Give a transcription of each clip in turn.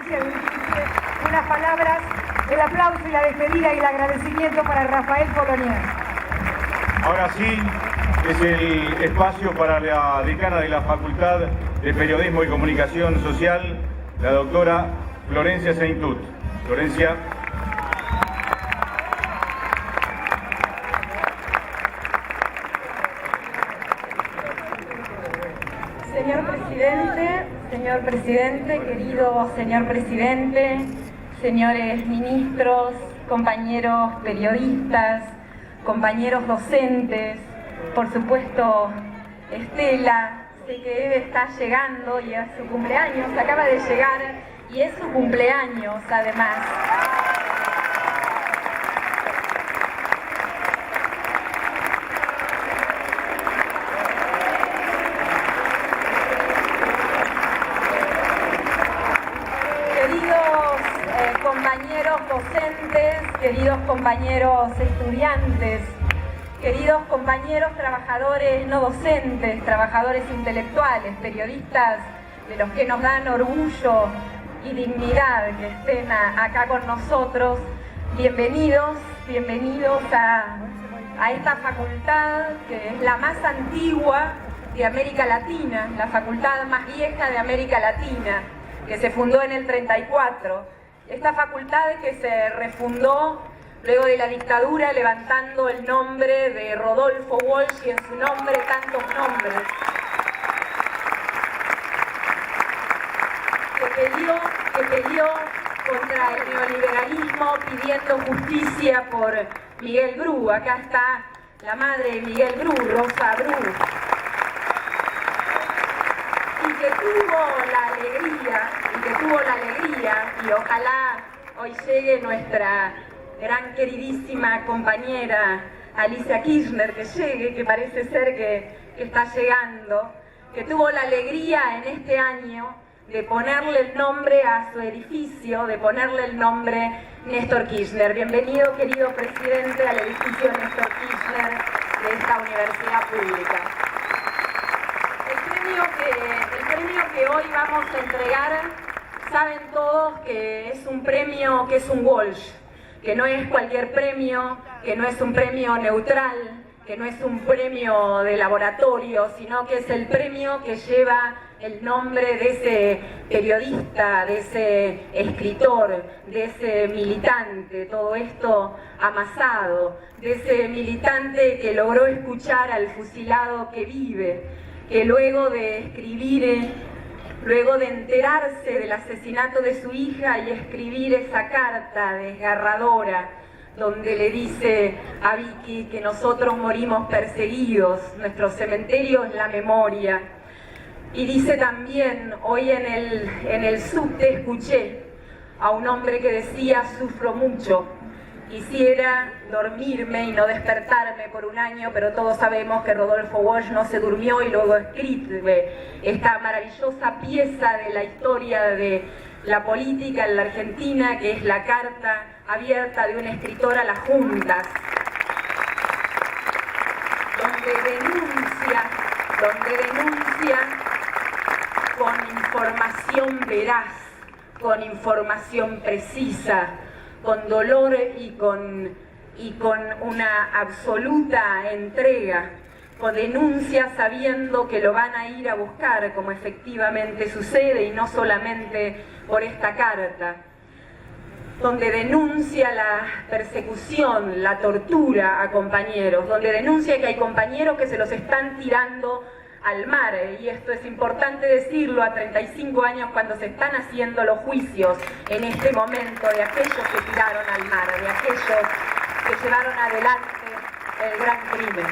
Florencia dirigirse unas palabras, el aplauso y la despedida y el agradecimiento para Rafael Polonier. Ahora sí, es el espacio para la decana de la Facultad de Periodismo y Comunicación Social, la doctora Florencia Saintut. Florencia. Señor presidente, querido señor presidente, señores ministros, compañeros periodistas, compañeros docentes, por supuesto Estela, sé que Eve está llegando y es su cumpleaños, acaba de llegar y es su cumpleaños además. Compañeros docentes, queridos compañeros estudiantes, queridos compañeros trabajadores no docentes, trabajadores intelectuales, periodistas de los que nos dan orgullo y dignidad que estén acá con nosotros, bienvenidos a esta facultad que es la más antigua de América Latina, la facultad más vieja de América Latina, que se fundó en el 34. Esta facultad que se refundó luego de la dictadura levantando el nombre de Rodolfo Walsh y en su nombre tantos nombres. Que peleó contra el neoliberalismo pidiendo justicia por Miguel Bru. Acá está la madre de Miguel Bru, Rosa Bru. Y que tuvo la alegría, y ojalá hoy llegue nuestra gran queridísima compañera Alicia Kirchner, que parece ser que está llegando, que tuvo la alegría en este año de ponerle el nombre a su edificio, de ponerle el nombre Néstor Kirchner. Bienvenido, querido presidente, al edificio Néstor Kirchner de esta universidad pública. El premio que hoy vamos a entregar, saben todos que es un premio, que es un Walsh, que no es cualquier premio, que no es un premio neutral, que no es un premio de laboratorio, sino que es el premio que lleva el nombre de ese periodista, de ese escritor, de ese militante, todo esto amasado, de ese militante que logró escuchar al fusilado que vive, que luego de escribir, luego de enterarse del asesinato de su hija y escribir esa carta desgarradora, donde le dice a Vicky que nosotros morimos perseguidos, nuestro cementerio es la memoria. Y dice también, hoy en el subte escuché a un hombre que decía, sufro mucho, quisiera dormirme y no despertarme por un año, pero todos sabemos que Rodolfo Walsh no se durmió y luego escribe esta maravillosa pieza de la historia de la política en la Argentina, que es la carta abierta de un escritor a las juntas, donde denuncia con información veraz, con información precisa, con dolor y con una absoluta entrega, con denuncia sabiendo que lo van a ir a buscar, como efectivamente sucede, y no solamente por esta carta, donde denuncia la persecución, la tortura a compañeros, donde denuncia que hay compañeros que se los están tirando al mar, y esto es importante decirlo a 35 años cuando se están haciendo los juicios en este momento de aquellos que tiraron al mar, de aquellos que llevaron adelante el gran crimen.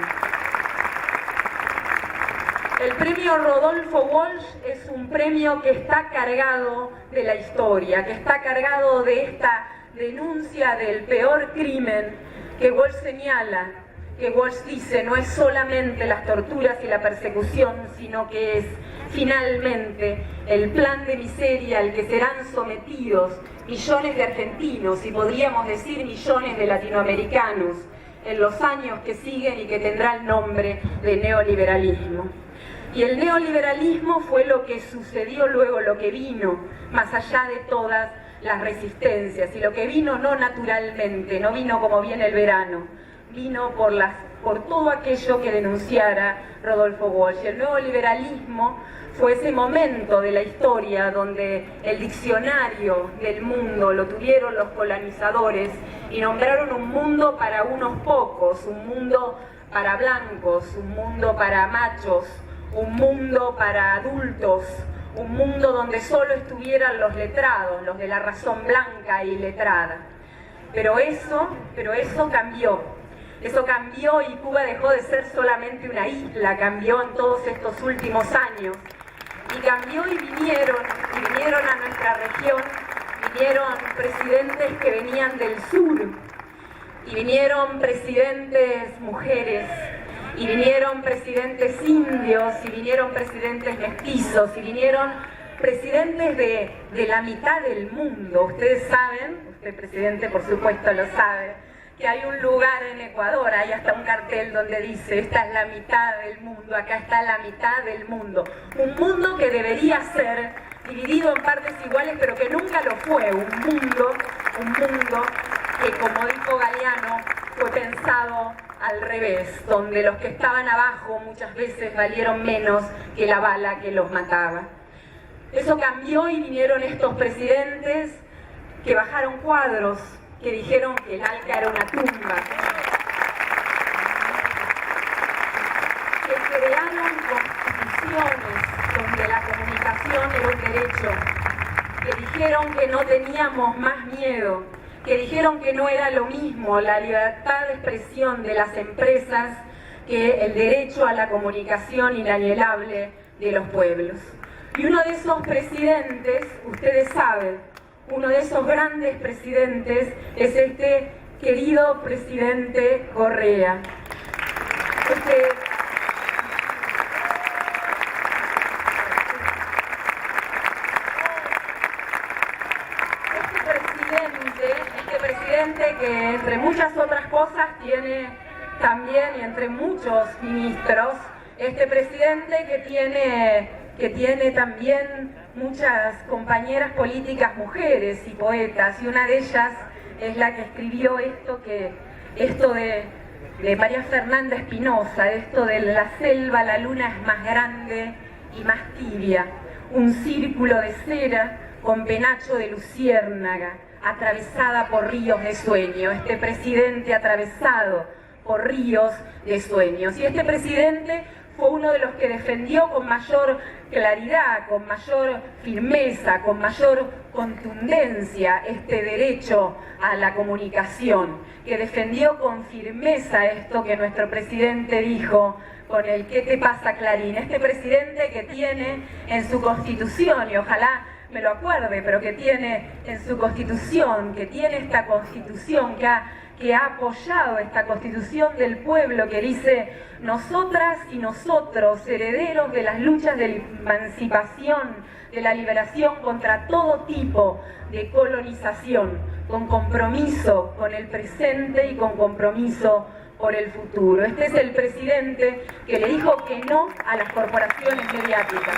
El premio Rodolfo Walsh es un premio que está cargado de la historia, que está cargado de esta denuncia del peor crimen que Walsh señala, que Walsh dice no es solamente las torturas y la persecución, sino que es finalmente el plan de miseria al que serán sometidos millones de argentinos y podríamos decir millones de latinoamericanos en los años que siguen y que tendrá el nombre de neoliberalismo. Y el neoliberalismo fue lo que sucedió luego, lo que vino, más allá de todas las resistencias. Y lo que vino no naturalmente, no vino como viene el verano, vino por todo aquello que denunciara Rodolfo Walsh. El neoliberalismo fue ese momento de la historia donde el diccionario del mundo lo tuvieron los colonizadores y nombraron un mundo para unos pocos, un mundo para blancos, un mundo para machos, un mundo para adultos, un mundo donde solo estuvieran los letrados, los de la razón blanca y letrada. Pero eso cambió. Eso cambió y Cuba dejó de ser solamente una isla, cambió en todos estos últimos años. Y cambió y vinieron a nuestra región, vinieron presidentes que venían del sur, y vinieron presidentes mujeres, y vinieron presidentes indios, y vinieron presidentes mestizos, y vinieron presidentes de la mitad del mundo. Ustedes saben, usted presidente por supuesto lo sabe, que hay un lugar en Ecuador, hay hasta un cartel donde dice: esta es la mitad del mundo, acá está la mitad del mundo. Un mundo que debería ser dividido en partes iguales, pero que nunca lo fue. Un mundo que, como dijo Galeano, fue pensado al revés, donde los que estaban abajo muchas veces valieron menos que la bala que los mataba. Eso cambió y vinieron estos presidentes que bajaron cuadros, que dijeron que el ALCA era una tumba, que crearon constituciones donde la comunicación era un derecho, que dijeron que no teníamos más miedo, que dijeron que no era lo mismo la libertad de expresión de las empresas que el derecho a la comunicación inalienable de los pueblos. Y uno de esos presidentes, ustedes saben, uno de esos grandes presidentes es este querido presidente Correa. Este presidente que entre muchas otras cosas tiene también, y entre muchos ministros, este presidente que tiene también muchas compañeras políticas mujeres y poetas, y una de ellas es la que escribió esto de María Fernanda Espinosa, esto de la selva, la luna es más grande y más tibia, un círculo de cera con penacho de luciérnaga, atravesada por ríos de sueño. Este presidente atravesado por ríos de sueños. Y este presidente fue uno de los que defendió con mayor claridad, con mayor firmeza, con mayor contundencia este derecho a la comunicación, que defendió con firmeza esto que nuestro presidente dijo con el ¿qué te pasa, Clarín? Este presidente que tiene en su constitución, y ojalá me lo acuerde, pero que tiene en su constitución, que tiene esta constitución, que ha apoyado esta constitución del pueblo, que dice: nosotras y nosotros, herederos de las luchas de emancipación, de la liberación contra todo tipo de colonización, con compromiso con el presente y con compromiso por el futuro. Este es el presidente que le dijo que no a las corporaciones mediáticas.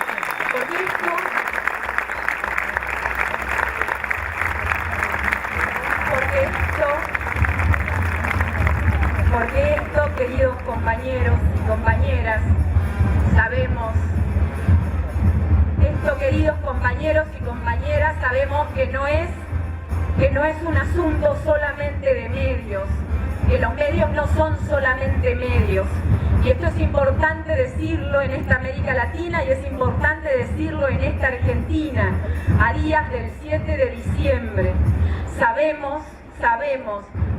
Porque esto, queridos compañeros y compañeras, sabemos que no es un asunto solamente de medios, que los medios no son solamente medios. Y esto es importante decirlo en esta América Latina, y es importante decirlo en esta Argentina, a días del 7 de diciembre. Sabemos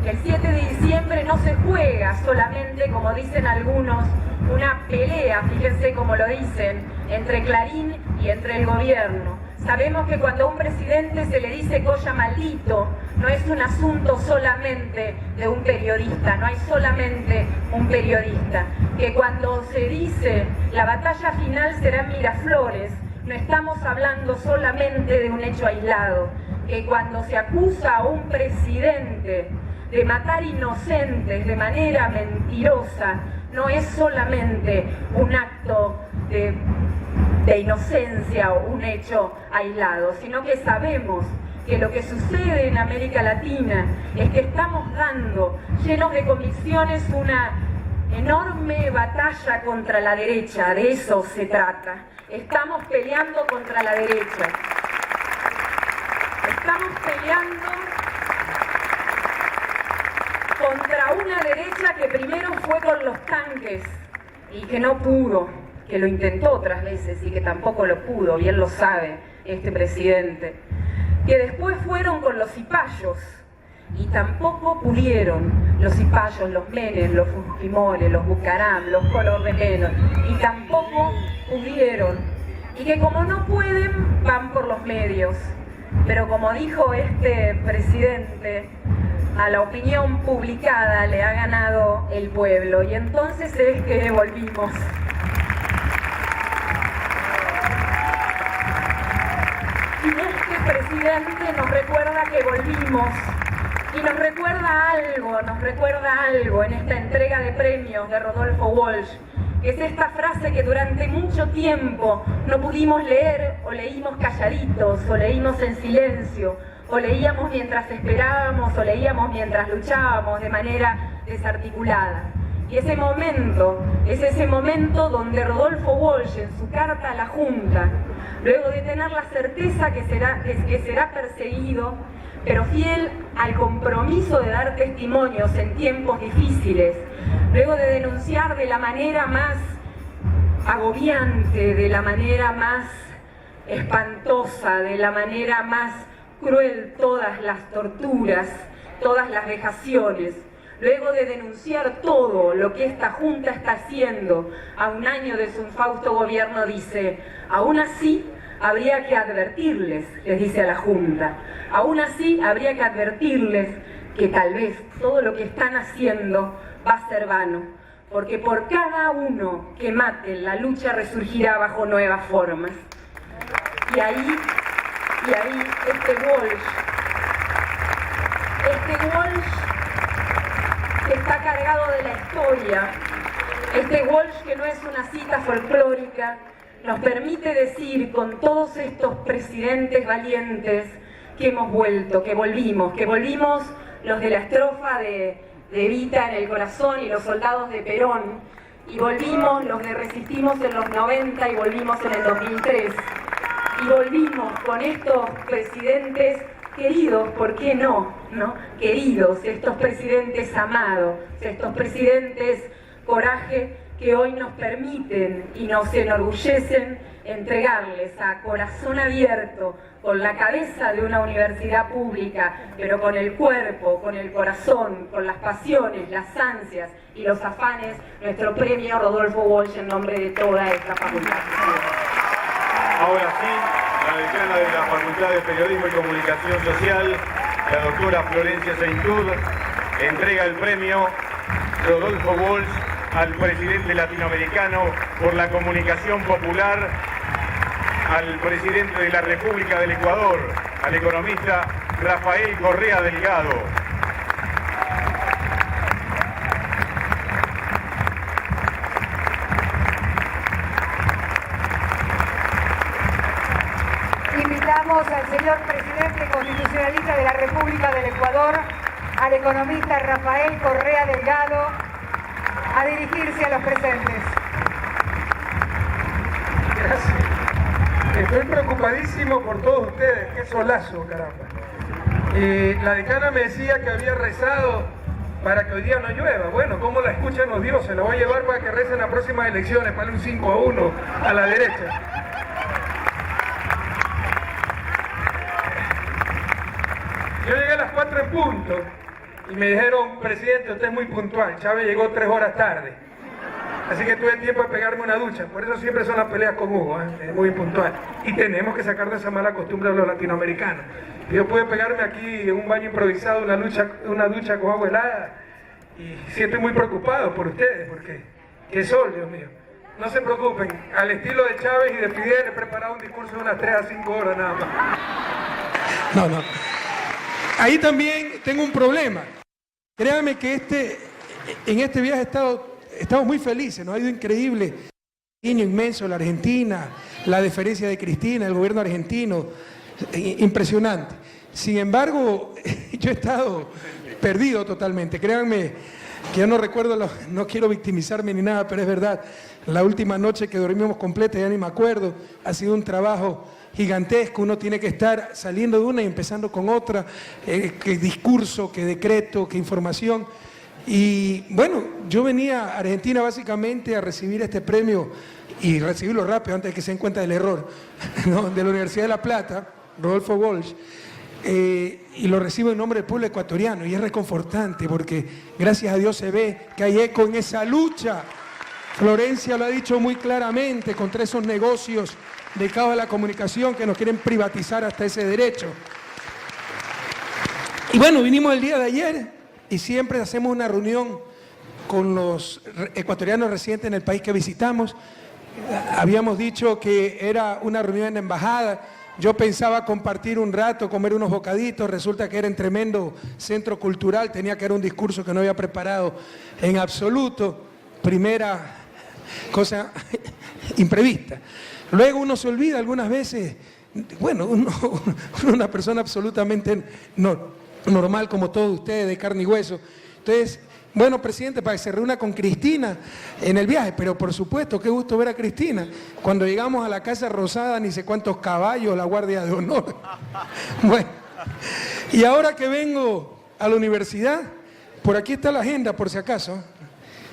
que el 7 de diciembre no se juega solamente, como dicen algunos, una pelea, fíjense cómo lo dicen, entre Clarín y entre el gobierno. Sabemos que cuando a un presidente se le dice colla maldito, no es un asunto solamente de un periodista, no hay solamente un periodista. Que cuando se dice la batalla final será en Miraflores, no estamos hablando solamente de un hecho aislado. Que cuando se acusa a un presidente de matar inocentes de manera mentirosa, no es solamente un acto de inocencia o un hecho aislado, sino que sabemos que lo que sucede en América Latina es que estamos dando, llenos de convicciones, una enorme batalla contra la derecha. De eso se trata. Estamos peleando contra la derecha. Estamos peleando contra una derecha que primero fue con los tanques y que no pudo, que lo intentó otras veces y que tampoco lo pudo, bien lo sabe este presidente, que después fueron con los cipayos y tampoco pudieron, los cipayos, los Menem, los Fujimori, los Bucaram, los Color de Menos, y tampoco pudieron, y que como no pueden, van por los medios. Pero como dijo este presidente, a la opinión publicada le ha ganado el pueblo, y entonces es que volvimos. Y este presidente nos recuerda que volvimos, y nos recuerda algo en esta entrega de premios de Rodolfo Walsh, que es esta frase que durante mucho tiempo no pudimos leer, o leímos calladitos, o leímos en silencio, o leíamos mientras esperábamos, o leíamos mientras luchábamos de manera desarticulada. Y ese momento es ese momento donde Rodolfo Walsh, en su carta a la Junta, luego de tener la certeza que será perseguido, pero fiel al compromiso de dar testimonios en tiempos difíciles, luego de denunciar de la manera más agobiante, de la manera más espantosa, de la manera más cruel todas las torturas, todas las vejaciones, luego de denunciar todo lo que esta Junta está haciendo a un año de su infausto gobierno, dice: aún así habría que advertirles, les dice a la Junta, aún así habría que advertirles que tal vez todo lo que están haciendo va a ser vano, porque por cada uno que maten, la lucha resurgirá bajo nuevas formas. Y ahí este Walsh que está cargado de la historia, este Walsh que no es una cita folclórica, nos permite decir con todos estos presidentes valientes que hemos vuelto, que volvimos los de la estrofa de Evita en el corazón y los soldados de Perón, y volvimos los de Resistimos en los 90 y volvimos en el 2003, y volvimos con estos presidentes queridos, ¿por qué no? Queridos, estos presidentes amados, estos presidentes coraje, que hoy nos permiten y nos enorgullecen entregarles a corazón abierto, con la cabeza de una universidad pública, pero con el cuerpo, con el corazón, con las pasiones, las ansias y los afanes, nuestro premio Rodolfo Walsh en nombre de toda esta facultad. Ahora sí, la decana de la Facultad de Periodismo y Comunicación Social, la doctora Florencia Saintud, entrega el premio Rodolfo Walsh al presidente latinoamericano por la comunicación popular, al presidente de la República del Ecuador, al economista Rafael Correa Delgado. Invitamos al señor presidente constitucionalista de la República del Ecuador, al economista Rafael Correa Delgado, a dirigirse a los presentes. Gracias. Estoy preocupadísimo por todos ustedes. Qué solazo, caramba. La decana me decía que había rezado para que hoy día no llueva. Bueno, ¿cómo la escuchan los dioses? La voy a llevar para que recen las próximas elecciones, para un 5-1 a la derecha. Yo llegué a las 4 en punto y me dijeron: presidente, usted es muy puntual. Chávez llegó 3 horas tarde. Así que tuve tiempo de pegarme una ducha. Por eso siempre son las peleas con Hugo, es muy puntual. Y tenemos que sacar de esa mala costumbre a los latinoamericanos. Yo pude pegarme aquí en un baño improvisado una ducha con agua helada. Y sí estoy muy preocupado por ustedes, porque qué sol, Dios mío. No se preocupen, al estilo de Chávez y de Fidel he preparado un discurso de unas 3 a 5 horas nada más. No. Ahí también tengo un problema. Créanme que en este viaje estamos muy felices, nos ha ido increíble. inmenso, la Argentina, la deferencia de Cristina, el gobierno argentino, impresionante. Sin embargo, yo he estado perdido totalmente. Créanme que yo no recuerdo, no quiero victimizarme ni nada, pero es verdad. La última noche que dormimos completa, ya ni me acuerdo, ha sido un trabajo gigantesco. Uno tiene que estar saliendo de una y empezando con otra, que discurso, que decreto, que información. Y bueno, yo venía a Argentina básicamente a recibir este premio y recibirlo rápido antes de que se den cuenta del error, ¿no? De la Universidad de La Plata, Rodolfo Walsh, y lo recibo en nombre del pueblo ecuatoriano y es reconfortante porque gracias a Dios se ve que hay eco en esa lucha. Florencia lo ha dicho muy claramente contra esos negocios dedicados a la comunicación que nos quieren privatizar hasta ese derecho. Y bueno, vinimos el día de ayer y siempre hacemos una reunión con los ecuatorianos residentes en el país que visitamos. Habíamos dicho que era una reunión en la embajada. Yo pensaba compartir un rato, comer unos bocaditos, resulta que era en tremendo centro cultural, tenía que dar un discurso que no había preparado en absoluto, primera cosa imprevista. Luego uno se olvida algunas veces, bueno, uno una persona absolutamente normal como todos ustedes, de carne y hueso. Entonces, bueno, presidente, para que se reúna con Cristina en el viaje, pero por supuesto, qué gusto ver a Cristina. Cuando llegamos a la Casa Rosada, ni sé cuántos caballos, la Guardia de Honor. Bueno, y ahora que vengo a la universidad, por aquí está la agenda, por si acaso.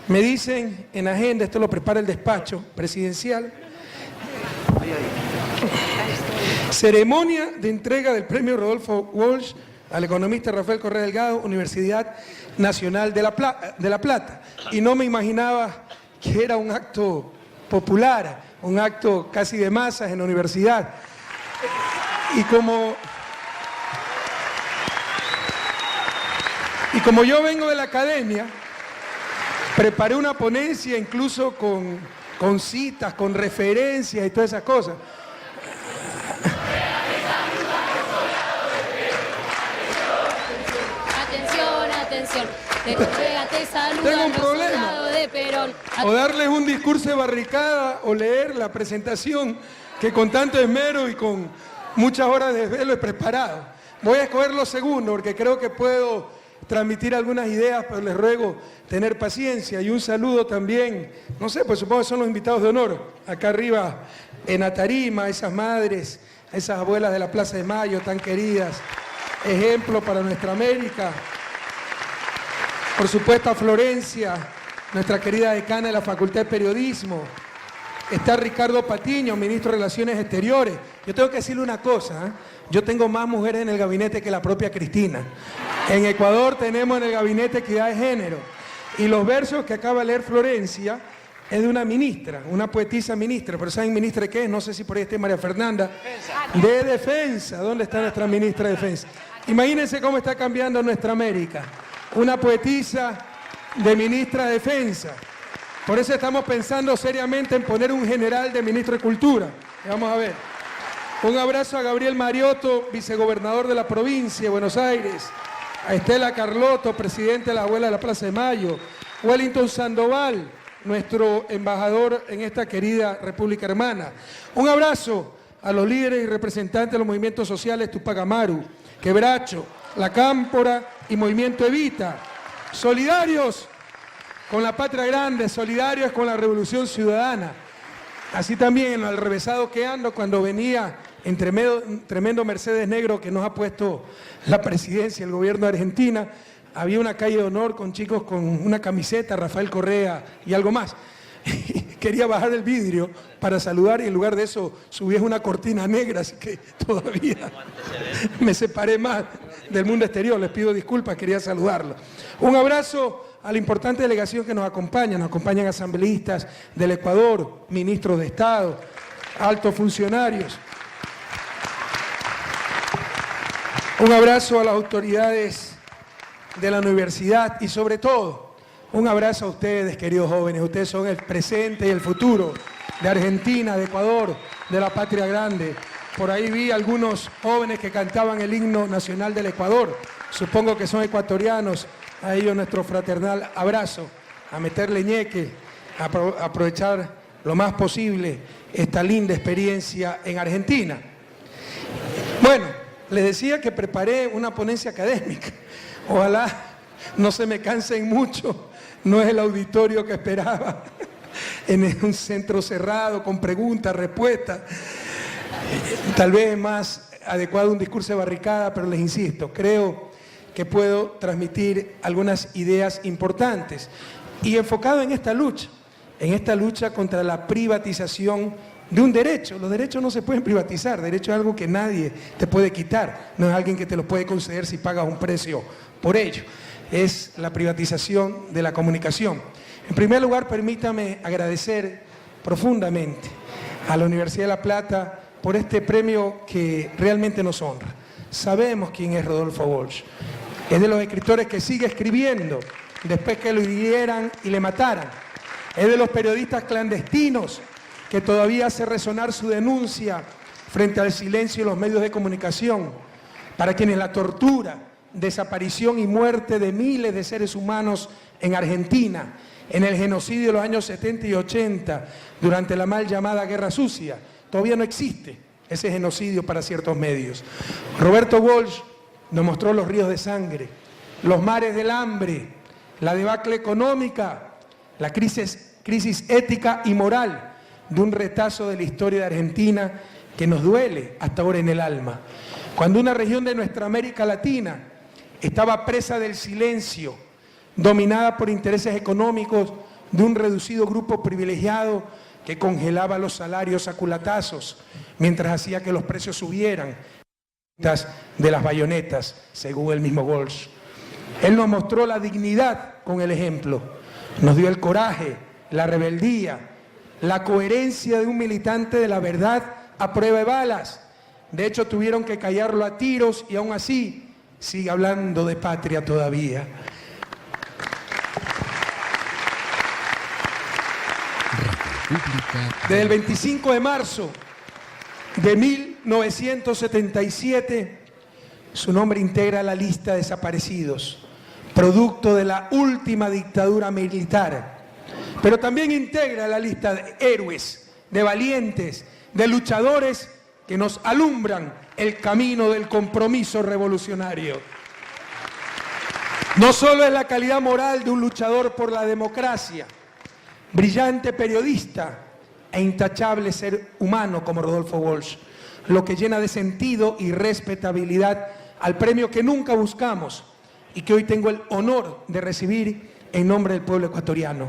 Me dicen en agenda, esto lo prepara el despacho presidencial, ceremonia de entrega del premio Rodolfo Walsh al economista Rafael Correa Delgado, Universidad Nacional de La Plata. Y no me imaginaba que era un acto popular, un acto casi de masas en la universidad. Y como yo vengo de la academia, preparé una ponencia incluso con citas, con referencias y todas esas cosas. Tengo un problema, o darles un discurso de barricada o leer la presentación que con tanto esmero y con muchas horas de desvelo he preparado. Voy a escoger lo segundo porque creo que puedo transmitir algunas ideas, pero les ruego tener paciencia y un saludo también, no sé, pues supongo que son los invitados de honor, acá arriba en la tarima, a esas madres, a esas abuelas de la Plaza de Mayo tan queridas, ejemplo para nuestra América. Por supuesto a Florencia, nuestra querida decana de la Facultad de Periodismo. Está Ricardo Patiño, ministro de Relaciones Exteriores. Yo tengo que decirle una cosa, yo tengo más mujeres en el gabinete que la propia Cristina. En Ecuador tenemos en el gabinete equidad de género. Y los versos que acaba de leer Florencia es de una ministra, una poetisa ministra. Pero ¿saben ministra de qué es? No sé si por ahí está María Fernanda. De Defensa. ¿Dónde está nuestra ministra de Defensa? Imagínense cómo está cambiando nuestra América. Una poetisa de ministra de Defensa. Por eso estamos pensando seriamente en poner un general de ministro de Cultura. Vamos a ver. Un abrazo a Gabriel Mariotto, vicegobernador de la provincia de Buenos Aires. A Estela Carlotto, presidente de la Abuela de la Plaza de Mayo. Wellington Sandoval, nuestro embajador en esta querida República Hermana. Un abrazo a los líderes y representantes de los movimientos sociales Tupac Amaru, Quebracho, La Cámpora y Movimiento Evita, solidarios con la patria grande, solidarios con la revolución ciudadana. Así también en el revesado que ando cuando venía en tremendo Mercedes negro que nos ha puesto la presidencia, el gobierno de Argentina, había una calle de honor con chicos con una camiseta, Rafael Correa y algo más. Quería bajar el vidrio para saludar y en lugar de eso subí una cortina negra, así que todavía me separé más del mundo exterior. Les pido disculpas, quería saludarlos. Un abrazo a la importante delegación que nos acompañan asambleístas del Ecuador, ministros de Estado, altos funcionarios. Un abrazo a las autoridades de la universidad y sobre todo un abrazo a ustedes, queridos jóvenes. Ustedes son el presente y el futuro de Argentina, de Ecuador, de la patria grande. Por ahí vi algunos jóvenes que cantaban el himno nacional del Ecuador. Supongo que son ecuatorianos. A ellos nuestro fraternal abrazo. A meterle ñeque, a aprovechar lo más posible esta linda experiencia en Argentina. Bueno, les decía que preparé una ponencia académica. Ojalá no se me cansen mucho, no es el auditorio que esperaba, en un centro cerrado con preguntas, respuestas. Tal vez es más adecuado un discurso de barricada, pero les insisto, creo que puedo transmitir algunas ideas importantes y enfocado en esta lucha contra la privatización de un derecho. Los derechos no se pueden privatizar, derecho es algo que nadie te puede quitar, no es alguien que te lo puede conceder si pagas un precio por ello, es la privatización de la comunicación. En primer lugar, permítame agradecer profundamente a la Universidad de La Plata por este premio que realmente nos honra. Sabemos quién es Rodolfo Walsh. Es de los escritores que sigue escribiendo después que lo hirieran y le mataran. Es de los periodistas clandestinos que todavía hace resonar su denuncia frente al silencio de los medios de comunicación, para quienes la tortura, desaparición y muerte de miles de seres humanos en Argentina, en el genocidio de los años 70 y 80, durante la mal llamada Guerra Sucia, todavía no existe ese genocidio para ciertos medios. Roberto Walsh nos mostró los ríos de sangre, los mares del hambre, la debacle económica, la crisis ética y moral de un retazo de la historia de Argentina que nos duele hasta ahora en el alma. Cuando una región de nuestra América Latina estaba presa del silencio, dominada por intereses económicos de un reducido grupo privilegiado que congelaba los salarios a culatazos, mientras hacía que los precios subieran de las bayonetas, según el mismo Walsh. Él nos mostró la dignidad con el ejemplo, nos dio el coraje, la rebeldía, la coherencia de un militante de la verdad a prueba de balas. De hecho, tuvieron que callarlo a tiros y aún así sigue hablando de patria todavía. Desde el 25 de marzo de 1977, su nombre integra la lista de desaparecidos, producto de la última dictadura militar, pero también integra la lista de héroes, de valientes, de luchadores que nos alumbran el camino del compromiso revolucionario. No solo es la calidad moral de un luchador por la democracia, brillante periodista e intachable ser humano como Rodolfo Walsh, lo que llena de sentido y respetabilidad al premio que nunca buscamos y que hoy tengo el honor de recibir en nombre del pueblo ecuatoriano.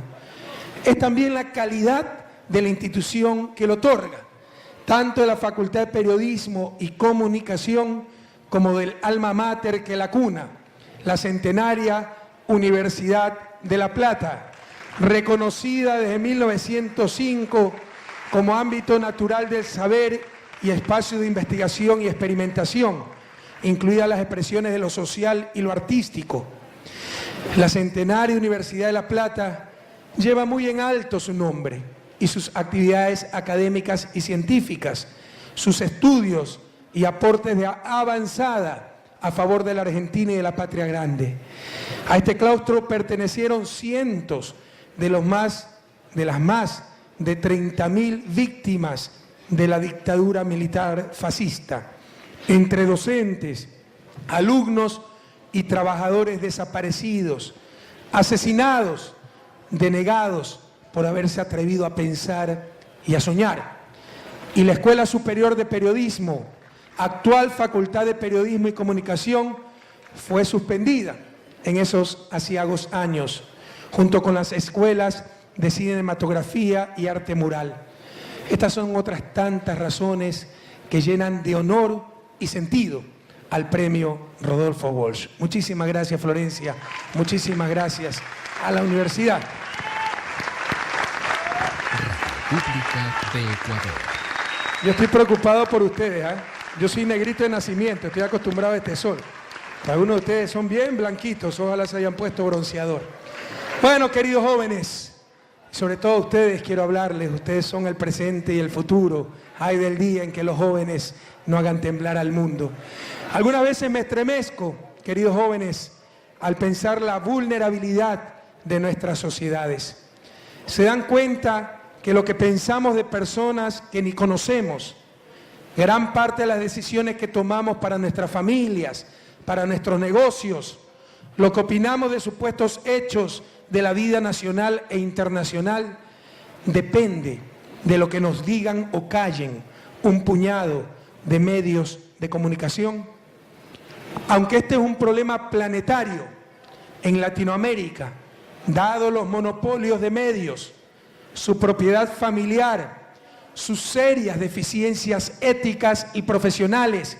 Es también la calidad de la institución que lo otorga, tanto de la Facultad de Periodismo y Comunicación como del alma mater que la cuna, la centenaria Universidad de La Plata, reconocida desde 1905 como ámbito natural del saber y espacio de investigación y experimentación, incluidas las expresiones de lo social y lo artístico. La centenaria Universidad de La Plata lleva muy en alto su nombre y sus actividades académicas y científicas, sus estudios y aportes de avanzada a favor de la Argentina y de la patria grande. A este claustro pertenecieron cientos de las más de 30.000 víctimas de la dictadura militar fascista, entre docentes, alumnos y trabajadores desaparecidos, asesinados, denegados por haberse atrevido a pensar y a soñar. Y la Escuela Superior de Periodismo, actual Facultad de Periodismo y Comunicación, fue suspendida en esos aciagos años, junto con las escuelas de cinematografía y arte mural. Estas son otras tantas razones que llenan de honor y sentido al premio Rodolfo Walsh. Muchísimas gracias, Florencia. Muchísimas gracias a la universidad. República de Ecuador. Yo estoy preocupado por ustedes, ¿eh? Yo soy negrito de nacimiento, estoy acostumbrado a este sol. Algunos de ustedes son bien blanquitos, ojalá se hayan puesto bronceador. Bueno, queridos jóvenes, sobre todo ustedes quiero hablarles, ustedes son el presente y el futuro. Ay del día en que los jóvenes no hagan temblar al mundo. Algunas veces me estremezco, queridos jóvenes, al pensar la vulnerabilidad de nuestras sociedades. Se dan cuenta que lo que pensamos de personas que ni conocemos, gran parte de las decisiones que tomamos para nuestras familias, para nuestros negocios, lo que opinamos de supuestos hechos de la vida nacional e internacional, depende de lo que nos digan o callen un puñado de medios de comunicación. Aunque este es un problema planetario en Latinoamérica, dado los monopolios de medios, su propiedad familiar, sus serias deficiencias éticas y profesionales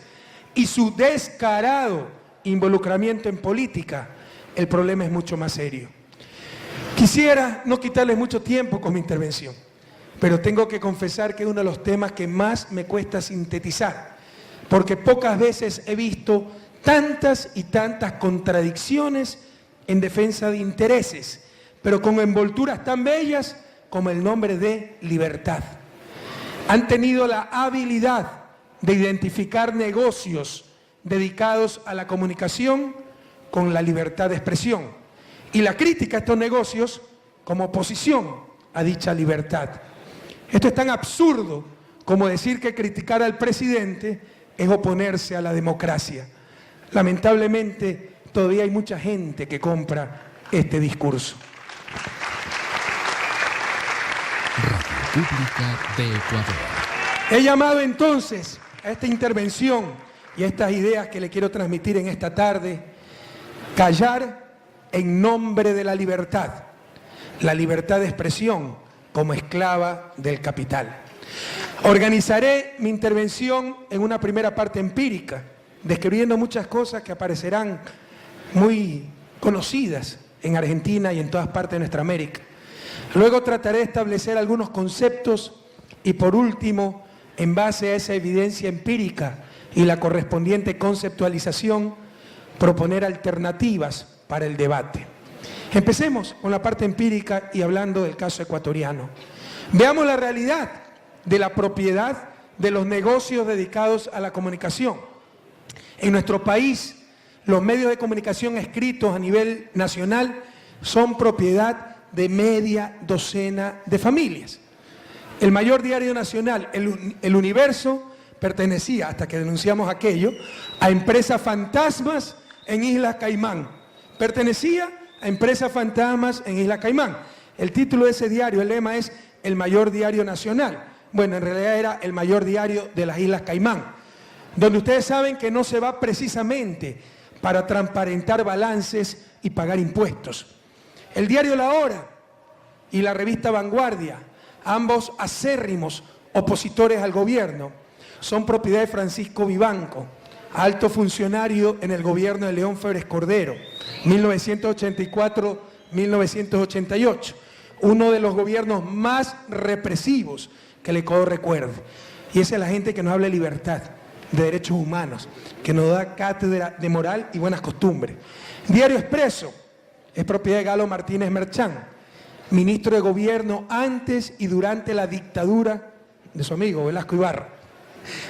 y su descarado involucramiento en política, el problema es mucho más serio. Quisiera no quitarles mucho tiempo con mi intervención, pero tengo que confesar que es uno de los temas que más me cuesta sintetizar, porque pocas veces he visto tantas y tantas contradicciones en defensa de intereses, pero con envolturas tan bellas como el nombre de libertad. Han tenido la habilidad de identificar negocios dedicados a la comunicación con la libertad de expresión y la crítica a estos negocios como oposición a dicha libertad. Esto es tan absurdo como decir que criticar al presidente es oponerse a la democracia. Lamentablemente, todavía hay mucha gente que compra este discurso. República de Ecuador. He llamado entonces a esta intervención y a estas ideas que le quiero transmitir en esta tarde, callar en nombre de la libertad de expresión como esclava del capital. Organizaré mi intervención en una primera parte empírica, describiendo muchas cosas que aparecerán muy conocidas en Argentina y en todas partes de nuestra América. Luego trataré de establecer algunos conceptos y por último, en base a esa evidencia empírica y la correspondiente conceptualización, proponer alternativas para el debate. Empecemos con la parte empírica y hablando del caso ecuatoriano. Veamos la realidad de la propiedad de los negocios dedicados a la comunicación. En nuestro país, los medios de comunicación escritos a nivel nacional son propiedad de media docena de familias. El mayor diario nacional, El Universo, pertenecía, hasta que denunciamos aquello, a empresas fantasmas en Islas Caimán. Pertenecía a empresas fantasmas en Islas Caimán. El título de ese diario, el lema es el mayor diario nacional. Bueno, en realidad era el mayor diario de las Islas Caimán, donde ustedes saben que no se va precisamente para transparentar balances y pagar impuestos. El diario La Hora y la revista Vanguardia, ambos acérrimos opositores al gobierno, son propiedad de Francisco Vivanco, alto funcionario en el gobierno de León Febres Cordero, 1984-1988, uno de los gobiernos más represivos que el Ecuador recuerde. Y esa es la gente que nos habla de libertad, de derechos humanos, que nos da cátedra de moral y buenas costumbres. Diario Expreso es propiedad de Galo Martínez Merchán, ministro de gobierno antes y durante la dictadura de su amigo Velasco Ibarra,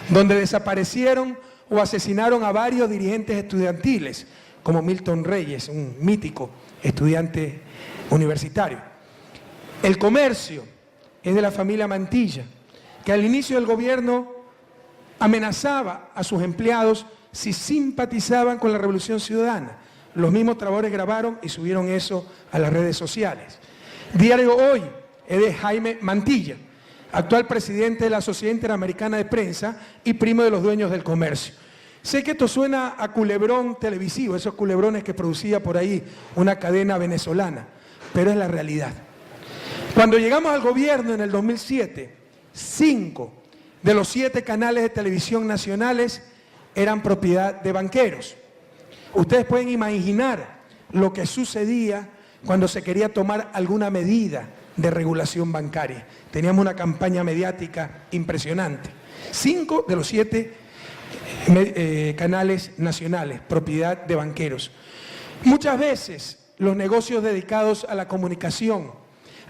donde desaparecieron o asesinaron a varios dirigentes estudiantiles, como Milton Reyes, un mítico estudiante universitario. El Comercio es de la familia Mantilla, que al inicio del gobierno amenazaba a sus empleados si simpatizaban con la Revolución Ciudadana. Los mismos trabajadores grabaron y subieron eso a las redes sociales. Diario Hoy es de Jaime Mantilla, actual presidente de la Sociedad Interamericana de Prensa y primo de los dueños del Comercio. Sé que esto suena a culebrón televisivo, esos culebrones que producía por ahí una cadena venezolana, pero es la realidad. Cuando llegamos al gobierno en el 2007, 5 de los 7 canales de televisión nacionales eran propiedad de banqueros. Ustedes pueden imaginar lo que sucedía cuando se quería tomar alguna medida de regulación bancaria. Teníamos una campaña mediática impresionante. 5 de los 7 canales nacionales, propiedad de banqueros. Muchas veces los negocios dedicados a la comunicación,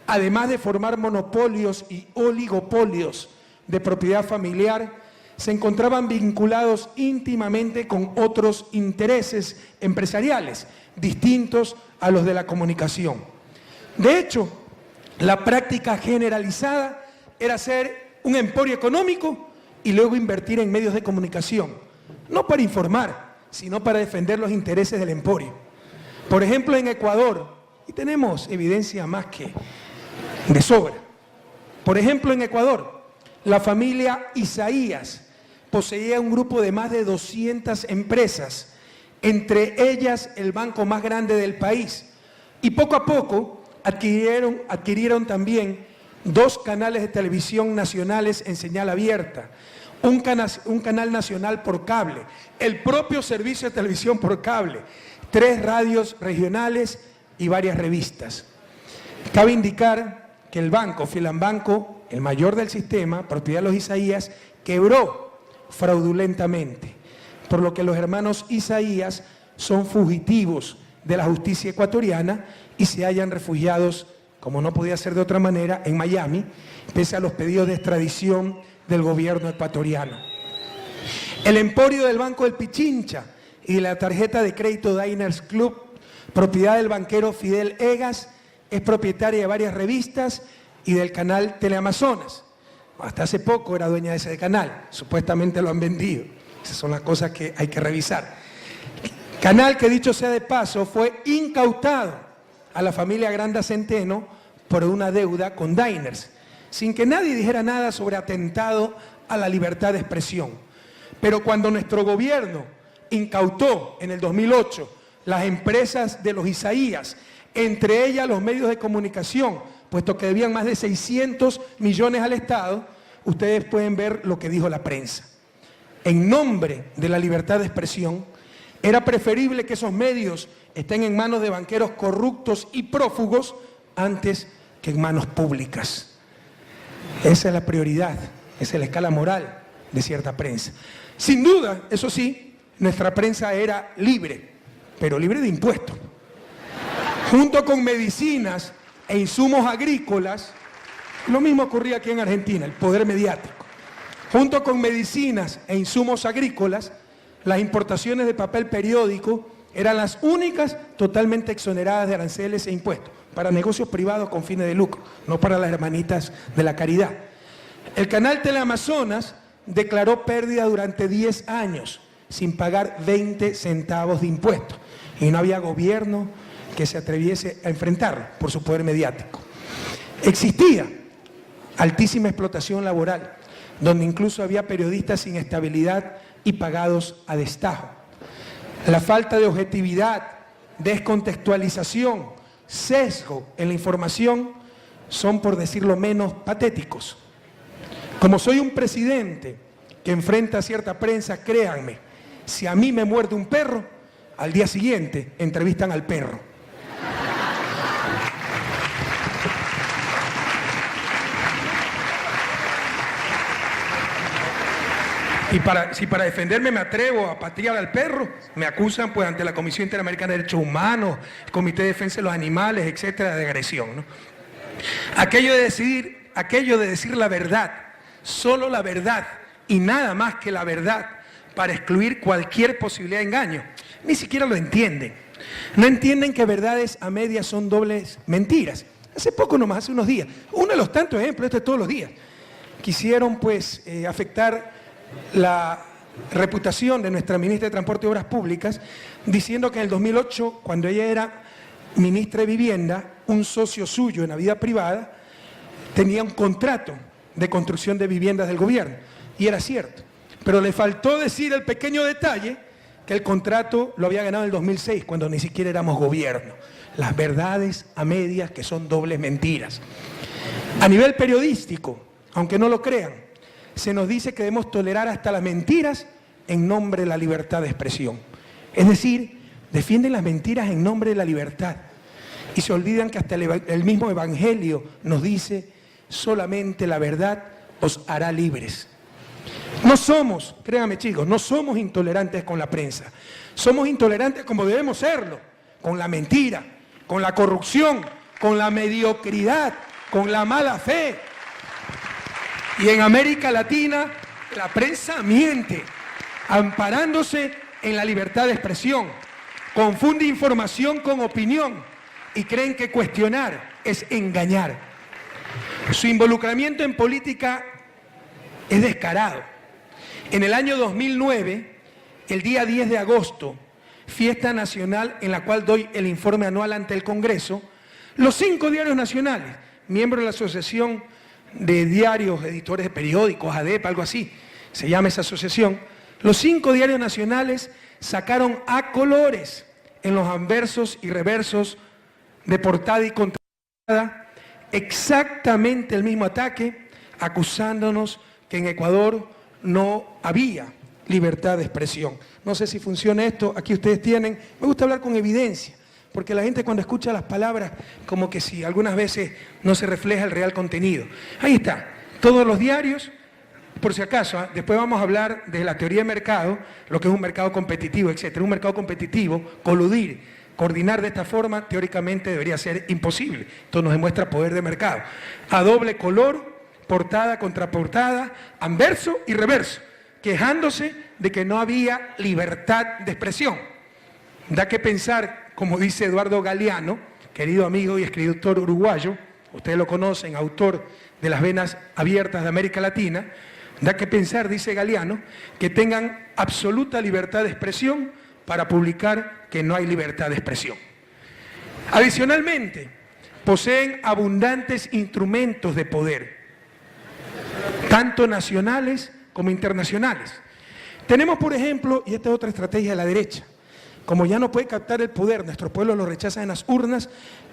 además de formar monopolios y oligopolios de propiedad familiar, se encontraban vinculados íntimamente con otros intereses empresariales distintos a los de la comunicación. De hecho, La práctica generalizada era hacer un emporio económico y luego invertir en medios de comunicación, no para informar, sino para defender los intereses del emporio. Por ejemplo, en Ecuador, y tenemos evidencia más que de sobra, por ejemplo, en Ecuador, la familia Isaías poseía un grupo de más de 200 empresas, entre ellas el banco más grande del país, y poco a poco adquirieron también 2 canales de televisión nacionales en señal abierta, un canal nacional por cable, el propio servicio de televisión por cable, 3 radios regionales y varias revistas. Cabe indicar que el banco, Filambanco, el mayor del sistema, propiedad de los Isaías, quebró fraudulentamente, por lo que los hermanos Isaías son fugitivos de la justicia ecuatoriana y se hallan refugiados, como no podía ser de otra manera, en Miami, pese a los pedidos de extradición del gobierno ecuatoriano. El emporio del Banco del Pichincha y la tarjeta de crédito Diners Club, propiedad del banquero Fidel Egas, es propietaria de varias revistas y del canal Teleamazonas. Hasta hace poco era dueña de ese canal, supuestamente lo han vendido. Esas son las cosas que hay que revisar. Canal que, dicho sea de paso, fue incautado a la familia Granda Centeno por una deuda con Diners, sin que nadie dijera nada sobre atentado a la libertad de expresión. Pero cuando nuestro gobierno incautó en el 2008 las empresas de los Isaías, entre ellas los medios de comunicación, puesto que debían más de 600 millones al Estado, ustedes pueden ver lo que dijo la prensa. En nombre de la libertad de expresión, era preferible que esos medios estén en manos de banqueros corruptos y prófugos antes que en manos públicas. Esa es la prioridad, esa es la escala moral de cierta prensa. Sin duda, eso sí, nuestra prensa era libre, pero libre de impuestos. Junto con medicinas e insumos agrícolas, lo mismo ocurría aquí en Argentina, el poder mediático. Junto con medicinas e insumos agrícolas, las importaciones de papel periódico eran las únicas totalmente exoneradas de aranceles e impuestos, para negocios privados con fines de lucro, no para las hermanitas de la caridad. El canal Teleamazonas declaró pérdida durante 10 años, sin pagar 20 centavos de impuestos, y no había gobierno que se atreviese a enfrentarlo por su poder mediático. Existía altísima explotación laboral, donde incluso había periodistas sin estabilidad y pagados a destajo. La falta de objetividad, descontextualización, sesgo en la información son, por decirlo menos, patéticos. Como soy un presidente que enfrenta a cierta prensa, créanme, si a mí me muerde un perro, al día siguiente entrevistan al perro. Y si para defenderme me atrevo a patear al perro, me acusan pues ante la Comisión Interamericana de Derechos Humanos, el Comité de Defensa de los Animales, etcétera, de agresión, ¿no? Aquello de decir la verdad, solo la verdad y nada más que la verdad, para excluir cualquier posibilidad de engaño, ni siquiera lo entienden. No entienden que verdades a medias son dobles mentiras. Hace poco nomás, hace unos días, uno de los tantos ejemplos, esto es todos los días, quisieron pues afectar la reputación de nuestra ministra de Transporte y Obras Públicas, diciendo que en el 2008, cuando ella era ministra de Vivienda, un socio suyo en la vida privada tenía un contrato de construcción de viviendas del gobierno, y era cierto, pero le faltó decir el pequeño detalle que el contrato lo había ganado en el 2006, cuando ni siquiera éramos gobierno. Las verdades a medias que son dobles mentiras. A nivel periodístico, aunque no lo crean, se nos dice que debemos tolerar hasta las mentiras en nombre de la libertad de expresión. Es decir, defienden las mentiras en nombre de la libertad y se olvidan que hasta el mismo Evangelio nos dice: solamente la verdad os hará libres. No somos, créanme chicos, no somos intolerantes con la prensa. Somos intolerantes como debemos serlo, con la mentira, con la corrupción, con la mediocridad, con la mala fe. Y en América Latina la prensa miente, amparándose en la libertad de expresión, confunde información con opinión y creen que cuestionar es engañar. Su involucramiento en política es descarado. En el año 2009, el día 10 de agosto, fiesta nacional en la cual doy el informe anual ante el Congreso, los 5 diarios nacionales, miembros de la Asociación de Diarios, Editores de Periódicos, ADEP, algo así, se llama esa asociación, los 5 diarios nacionales sacaron a colores en los anversos y reversos de portada y contraportada exactamente el mismo ataque, acusándonos que en Ecuador no había libertad de expresión. No sé si funciona esto, aquí ustedes tienen, me gusta hablar con evidencia, porque la gente cuando escucha las palabras, como que si algunas veces no se refleja el real contenido. Ahí está, todos los diarios, por si acaso, después vamos a hablar de la teoría de mercado, lo que es un mercado competitivo, etcétera. Un mercado competitivo, coludir, coordinar de esta forma, teóricamente debería ser imposible. Esto nos demuestra poder de mercado. A doble color, portada, contraportada, anverso y reverso, quejándose de que no había libertad de expresión. Da que pensar, como dice Eduardo Galeano, querido amigo y escritor uruguayo, ustedes lo conocen, autor de Las Venas Abiertas de América Latina, da que pensar, dice Galeano, que tengan absoluta libertad de expresión para publicar que no hay libertad de expresión. Adicionalmente, poseen abundantes instrumentos de poder, tanto nacionales como internacionales. Tenemos, por ejemplo, y esta es otra estrategia de la derecha, como ya no puede captar el poder, nuestro pueblo lo rechaza en las urnas,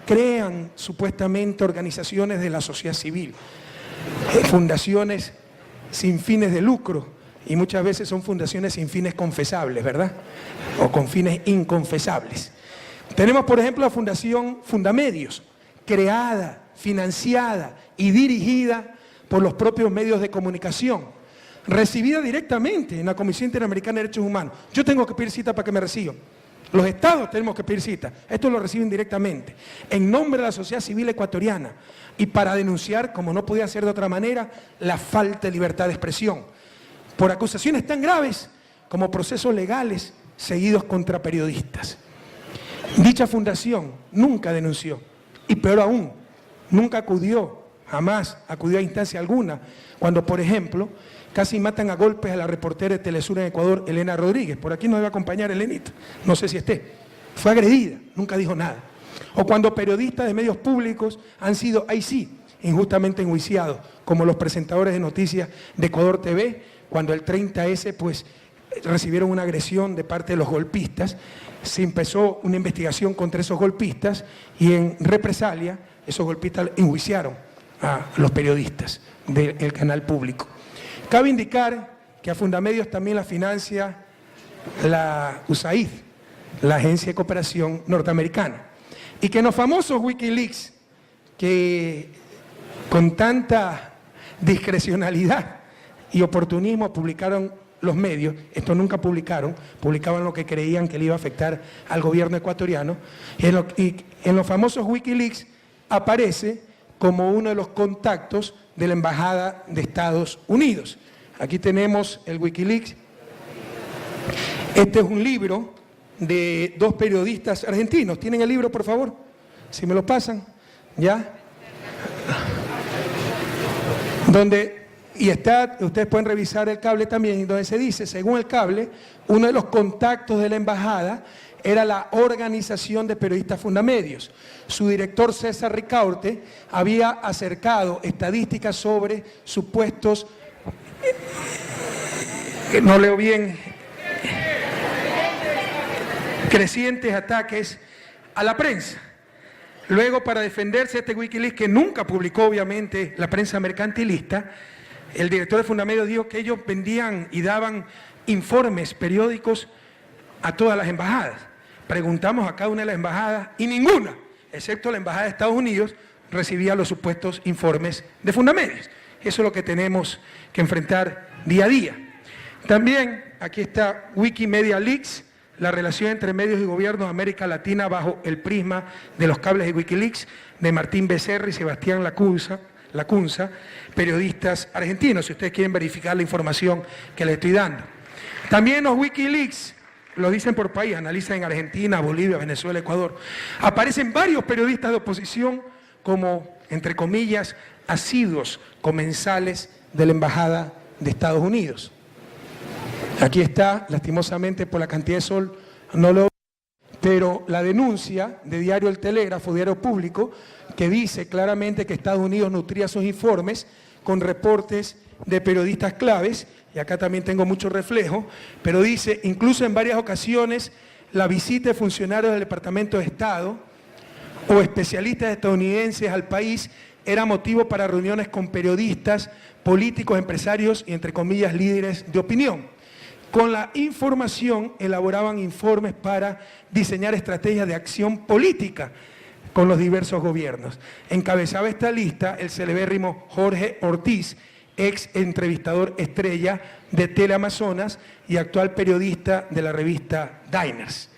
crean supuestamente organizaciones de la sociedad civil, fundaciones sin fines de lucro, y muchas veces son fundaciones sin fines confesables, ¿verdad? O con fines inconfesables. Tenemos, por ejemplo, la Fundación Fundamedios, creada, financiada y dirigida por los propios medios de comunicación, recibida directamente en la Comisión Interamericana de Derechos Humanos. Yo tengo que pedir cita para que me reciban. Los estados tenemos que pedir cita. Esto lo reciben directamente, en nombre de la sociedad civil ecuatoriana y para denunciar, como no podía ser de otra manera, la falta de libertad de expresión, por acusaciones tan graves como procesos legales seguidos contra periodistas. Dicha fundación nunca denunció, y peor aún, nunca acudió, jamás acudió a instancia alguna, cuando, por ejemplo, casi matan a golpes a la reportera de Telesur en Ecuador, Elena Rodríguez. Por aquí nos debe acompañar Elenita, no sé si esté. Fue agredida, nunca dijo nada. O cuando periodistas de medios públicos han sido, ahí sí, injustamente enjuiciados, como los presentadores de noticias de Ecuador TV, cuando el 30S pues recibieron una agresión de parte de los golpistas, se empezó una investigación contra esos golpistas y en represalia esos golpistas enjuiciaron a los periodistas del canal público. Cabe indicar que a Fundamedios también la financia la USAID, la Agencia de Cooperación Norteamericana, y que en los famosos Wikileaks, que con tanta discrecionalidad y oportunismo publicaron los medios, esto nunca publicaban lo que creían que le iba a afectar al gobierno ecuatoriano, y en los famosos Wikileaks aparece como uno de los contactos de la Embajada de Estados Unidos. Aquí tenemos el Wikileaks. Este es un libro de 2 periodistas argentinos. ¿Tienen el libro, por favor? Si me lo pasan, ¿ya? Donde, y está, ustedes pueden revisar el cable también, donde se dice, según el cable, uno de los contactos de la embajada era la Organización de Periodistas Fundamedios. Su director, César Ricaurte, había acercado estadísticas sobre supuestos, no leo bien, crecientes ataques a la prensa. Luego, para defenderse de este Wikileaks, que nunca publicó obviamente la prensa mercantilista, el director de Fundamedios dijo que ellos vendían y daban informes periódicos a todas las embajadas. Preguntamos a cada una de las embajadas y ninguna, excepto la embajada de Estados Unidos, recibía los supuestos informes de Fundamedios. Eso es lo que tenemos que enfrentar día a día. También aquí está Wikimedia Leaks, la relación entre medios y gobiernos de América Latina bajo el prisma de los cables de Wikileaks, de Martín Becerra y Sebastián Lacunza, periodistas argentinos, si ustedes quieren verificar la información que les estoy dando. También los Wikileaks, lo dicen por país, analizan en Argentina, Bolivia, Venezuela, Ecuador. Aparecen varios periodistas de oposición como, entre comillas, asiduos comensales de la Embajada de Estados Unidos. Aquí está, lastimosamente por la cantidad de sol, no lo... Pero la denuncia de Diario El Telégrafo, Diario Público, que dice claramente que Estados Unidos nutría sus informes con reportes de periodistas claves, y acá también tengo mucho reflejo, pero dice, incluso en varias ocasiones, la visita de funcionarios del Departamento de Estado o especialistas estadounidenses al país era motivo para reuniones con periodistas, políticos, empresarios y, entre comillas, líderes de opinión. Con la información elaboraban informes para diseñar estrategias de acción política con los diversos gobiernos. Encabezaba esta lista el celebérrimo Jorge Ortiz, ex entrevistador estrella de Teleamazonas y actual periodista de la revista Diners.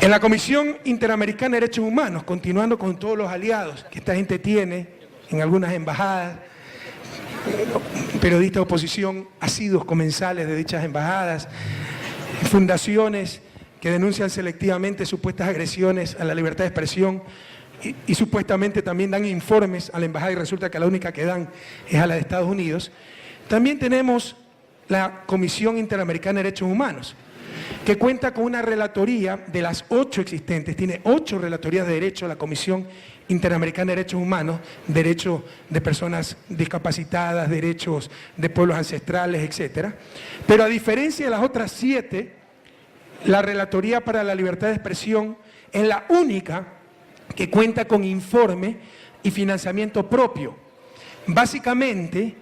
En la Comisión Interamericana de Derechos Humanos, continuando con todos los aliados que esta gente tiene en algunas embajadas, periodistas de oposición, asiduos comensales de dichas embajadas, fundaciones que denuncian selectivamente supuestas agresiones a la libertad de expresión y supuestamente también dan informes a la embajada y resulta que la única que dan es a la de Estados Unidos. También tenemos la Comisión Interamericana de Derechos Humanos, que cuenta con una relatoría de las 8 existentes, tiene 8 relatorías de derecho a la Comisión Interamericana de Derechos Humanos, derechos de personas discapacitadas, derechos de pueblos ancestrales, etc. Pero a diferencia de las otras 7, la Relatoría para la Libertad de Expresión es la única que cuenta con informe y financiamiento propio. Básicamente,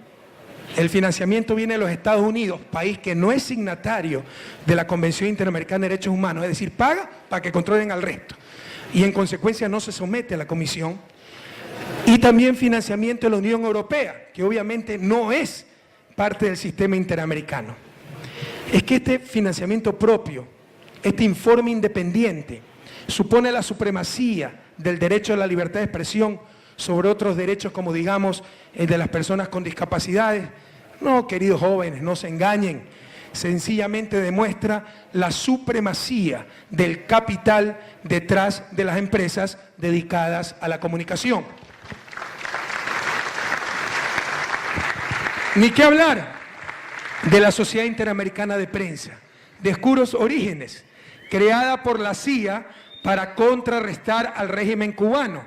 el financiamiento viene de los Estados Unidos, país que no es signatario de la Convención Interamericana de Derechos Humanos, es decir, paga para que controlen al resto. Y en consecuencia no se somete a la comisión. Y también financiamiento de la Unión Europea, que obviamente no es parte del sistema interamericano. Es que este financiamiento propio, este informe independiente, supone la supremacía del derecho a la libertad de expresión sobre otros derechos como digamos el de las personas con discapacidades. No, queridos jóvenes, no se engañen. Sencillamente demuestra la supremacía del capital detrás de las empresas dedicadas a la comunicación. Ni qué hablar de la Sociedad Interamericana de Prensa, de oscuros orígenes, creada por la CIA para contrarrestar al régimen cubano,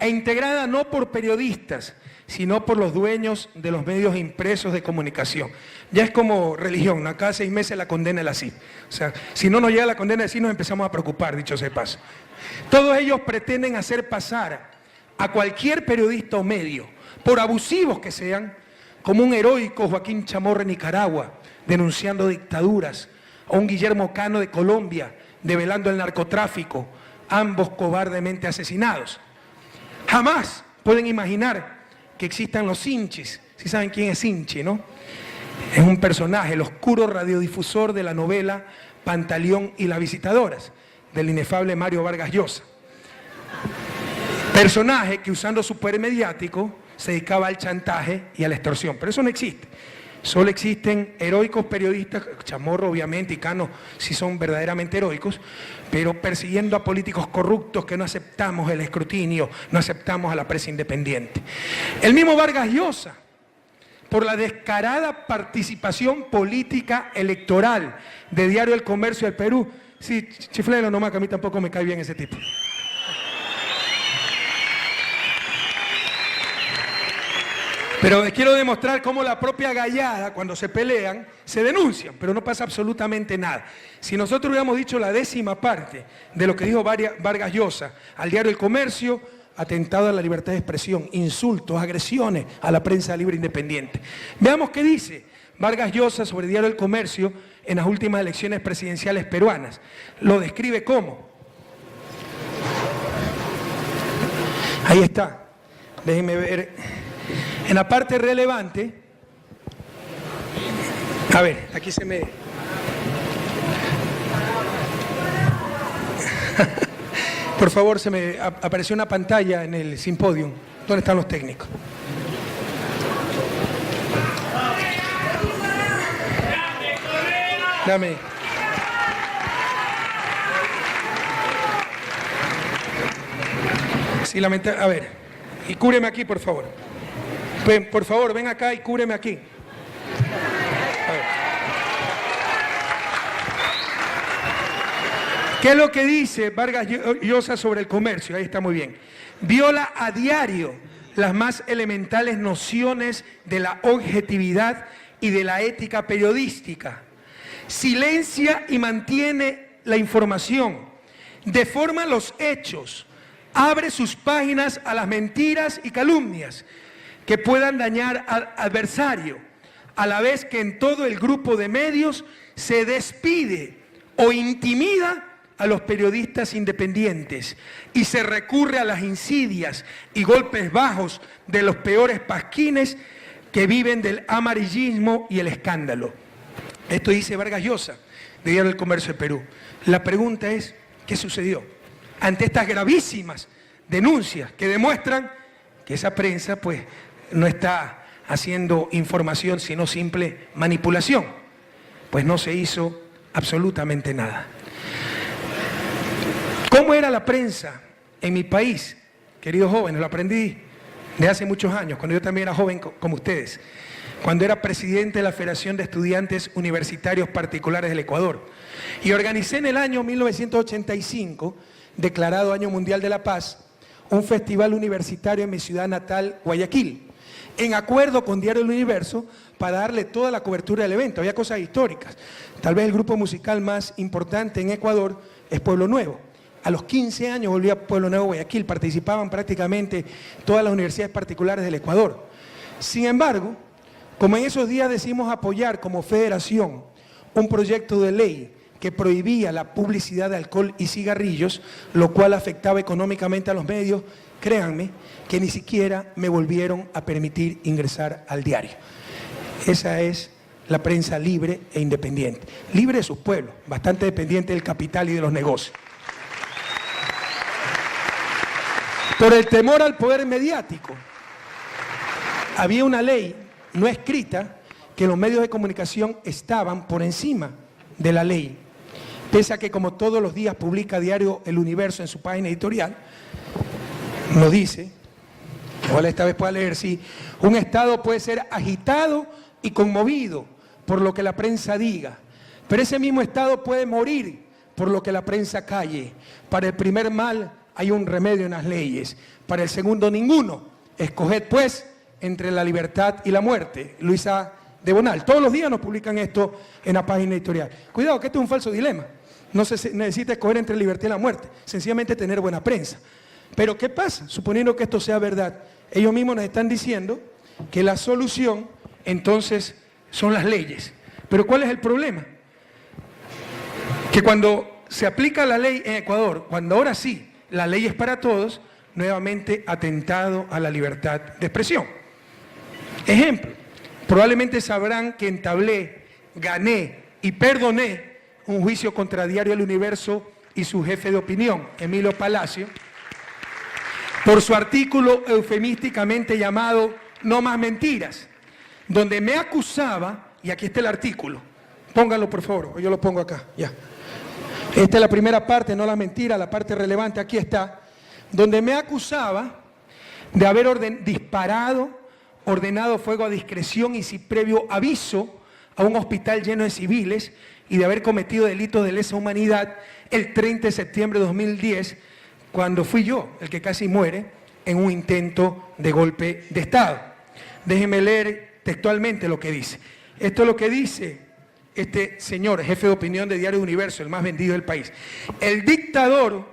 e integrada no por periodistas, sino por los dueños de los medios impresos de comunicación. Ya es como religión, ¿no? Cada 6 meses la condena la CID. O sea, si no nos llega la condena de CID nos empezamos a preocupar, dicho sea de paso. Todos ellos pretenden hacer pasar a cualquier periodista o medio, por abusivos que sean, como un heroico Joaquín Chamorro en Nicaragua, denunciando dictaduras, o un Guillermo Cano de Colombia, develando el narcotráfico, ambos cobardemente asesinados. Jamás pueden imaginar que existan los Sinchis. ¿Sí saben quién es Sinchi, no? Es un personaje, el oscuro radiodifusor de la novela Pantaleón y las visitadoras, del inefable Mario Vargas Llosa. Personaje que usando su poder mediático se dedicaba al chantaje y a la extorsión, pero eso no existe. Solo existen heroicos periodistas, Chamorro obviamente y Cano sí son verdaderamente heroicos, pero persiguiendo a políticos corruptos que no aceptamos el escrutinio, no aceptamos a la prensa independiente. El mismo Vargas Llosa, por la descarada participación política electoral de Diario El Comercio del Perú. Sí, chiflelo nomás, que a mí tampoco me cae bien ese tipo. Pero les quiero demostrar cómo la propia gallada, cuando se pelean, se denuncian, pero no pasa absolutamente nada. Si nosotros hubiéramos dicho la 10ª parte de lo que dijo Vargas Llosa al Diario El Comercio, atentado a la libertad de expresión, insultos, agresiones a la prensa libre independiente. Veamos qué dice Vargas Llosa sobre el Diario El Comercio en las últimas elecciones presidenciales peruanas. Lo describe como. Ahí está. Déjenme ver. En la parte relevante, a ver, aquí se me... Por favor, se me apareció una pantalla en el simposium. ¿Dónde están los técnicos? Dame. Sí, a ver. Y cúbreme aquí, por favor. Ven, por favor, ven acá y cúbreme aquí. A ver. ¿Qué es lo que dice Vargas Llosa sobre el comercio? Ahí está muy bien. Viola a diario las más elementales nociones de la objetividad y de la ética periodística. Silencia y mantiene la información. Deforma los hechos. Abre sus páginas a las mentiras y calumnias que puedan dañar al adversario, a la vez que en todo el grupo de medios se despide o intimida a los periodistas independientes y se recurre a las insidias y golpes bajos de los peores pasquines que viven del amarillismo y el escándalo. Esto dice Vargas Llosa, de Diario del Comercio de Perú. La pregunta es, ¿qué sucedió? Ante estas gravísimas denuncias que demuestran que esa prensa pues no está haciendo información sino simple manipulación, pues no se hizo absolutamente nada. ¿Cómo era la prensa en mi país? Queridos jóvenes, lo aprendí de hace muchos años, cuando yo también era joven como ustedes, cuando era presidente de la Federación de Estudiantes Universitarios Particulares del Ecuador. Y organicé en el año 1985, declarado Año Mundial de la Paz, un festival universitario en mi ciudad natal, Guayaquil, en acuerdo con Diario del Universo, para darle toda la cobertura del evento. Había cosas históricas. Tal vez el grupo musical más importante en Ecuador es Pueblo Nuevo. A los 15 años volví a Pueblo Nuevo, Guayaquil. Participaban prácticamente todas las universidades particulares del Ecuador. Sin embargo, como en esos días decidimos apoyar como federación un proyecto de ley que prohibía la publicidad de alcohol y cigarrillos, lo cual afectaba económicamente a los medios, créanme que ni siquiera me volvieron a permitir ingresar al diario. Esa es la prensa libre e independiente. Libre de sus pueblos, bastante dependiente del capital y de los negocios. Por el temor al poder mediático, había una ley no escrita que los medios de comunicación estaban por encima de la ley. Pese a que, como todos los días publica Diario El Universo en su página editorial, nos dice, ojalá esta vez pueda leer, sí, un Estado puede ser agitado y conmovido por lo que la prensa diga, pero ese mismo Estado puede morir por lo que la prensa calle. Para el primer mal hay un remedio en las leyes, para el segundo ninguno. Escoged pues entre la libertad y la muerte. Luisa de Bonal. Todos los días nos publican esto en la página editorial. Cuidado, que esto es un falso dilema. No se necesita escoger entre la libertad y la muerte, sencillamente tener buena prensa. Pero ¿qué pasa? Suponiendo que esto sea verdad, ellos mismos nos están diciendo que la solución entonces son las leyes. Pero ¿cuál es el problema? Que cuando se aplica la ley en Ecuador, cuando ahora sí la ley es para todos, nuevamente atentado a la libertad de expresión. Ejemplo, probablemente sabrán que entablé, gané y perdoné un juicio contra Diario El Universo y su jefe de opinión, Emilio Palacio, por su artículo eufemísticamente llamado No más mentiras, donde me acusaba, y aquí está el artículo, pónganlo por favor, yo lo pongo acá, ya. Esta es la primera parte, no la mentira, la parte relevante, aquí está, donde me acusaba de haber disparado, ordenado fuego a discreción y sin previo aviso a un hospital lleno de civiles y de haber cometido delitos de lesa humanidad el 30 de septiembre de 2010, cuando fui yo el que casi muere en un intento de golpe de Estado. Déjenme leer textualmente lo que dice. Esto es lo que dice este señor, jefe de opinión de Diario Universo, el más vendido del país. El dictador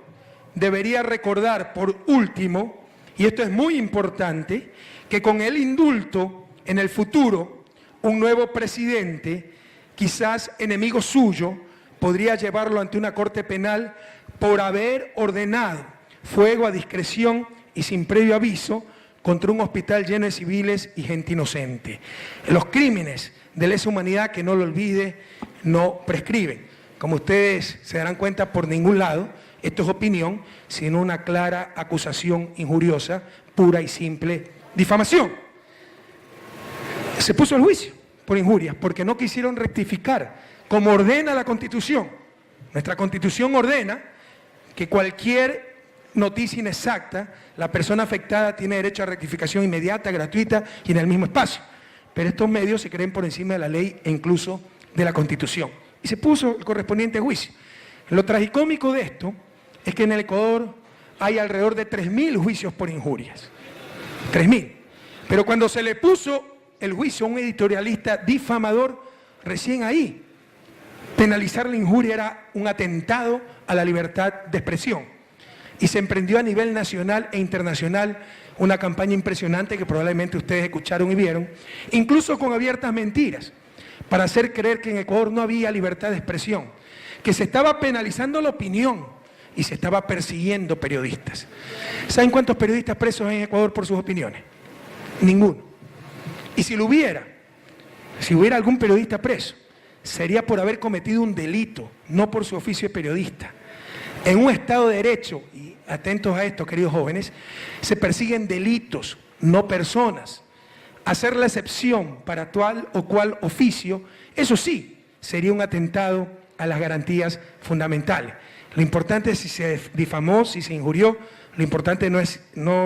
debería recordar, por último, y esto es muy importante, que con el indulto, en el futuro, un nuevo presidente, quizás enemigo suyo, podría llevarlo ante una corte penal por haber ordenado fuego a discreción y sin previo aviso contra un hospital lleno de civiles y gente inocente. Los crímenes de lesa humanidad, que no lo olvide, no prescriben. Como ustedes se darán cuenta, por ningún lado, esto es opinión, sino una clara acusación injuriosa, pura y simple difamación. Se puso el juicio por injurias, porque no quisieron rectificar, como ordena la Constitución. Nuestra Constitución ordena que cualquier noticia inexacta, la persona afectada tiene derecho a rectificación inmediata, gratuita y en el mismo espacio. Pero estos medios se creen por encima de la ley e incluso de la Constitución. Y se puso el correspondiente juicio. Lo tragicómico de esto es que en el Ecuador hay alrededor de 3.000 juicios por injurias. 3.000. Pero cuando se le puso el juicio a un editorialista difamador, recién ahí, penalizar la injuria era un atentado a la libertad de expresión. Y se emprendió a nivel nacional e internacional una campaña impresionante que probablemente ustedes escucharon y vieron, incluso con abiertas mentiras, para hacer creer que en Ecuador no había libertad de expresión, que se estaba penalizando la opinión y se estaba persiguiendo periodistas. ¿Saben cuántos periodistas presos hay en Ecuador por sus opiniones? Ninguno. Y si hubiera algún periodista preso, sería por haber cometido un delito, no por su oficio de periodista. En un Estado de Derecho, y atentos a esto, queridos jóvenes, se persiguen delitos, no personas. Hacer la excepción para tal o cual oficio, eso sí, sería un atentado a las garantías fundamentales. Lo importante es si se difamó, si se injurió. Lo importante no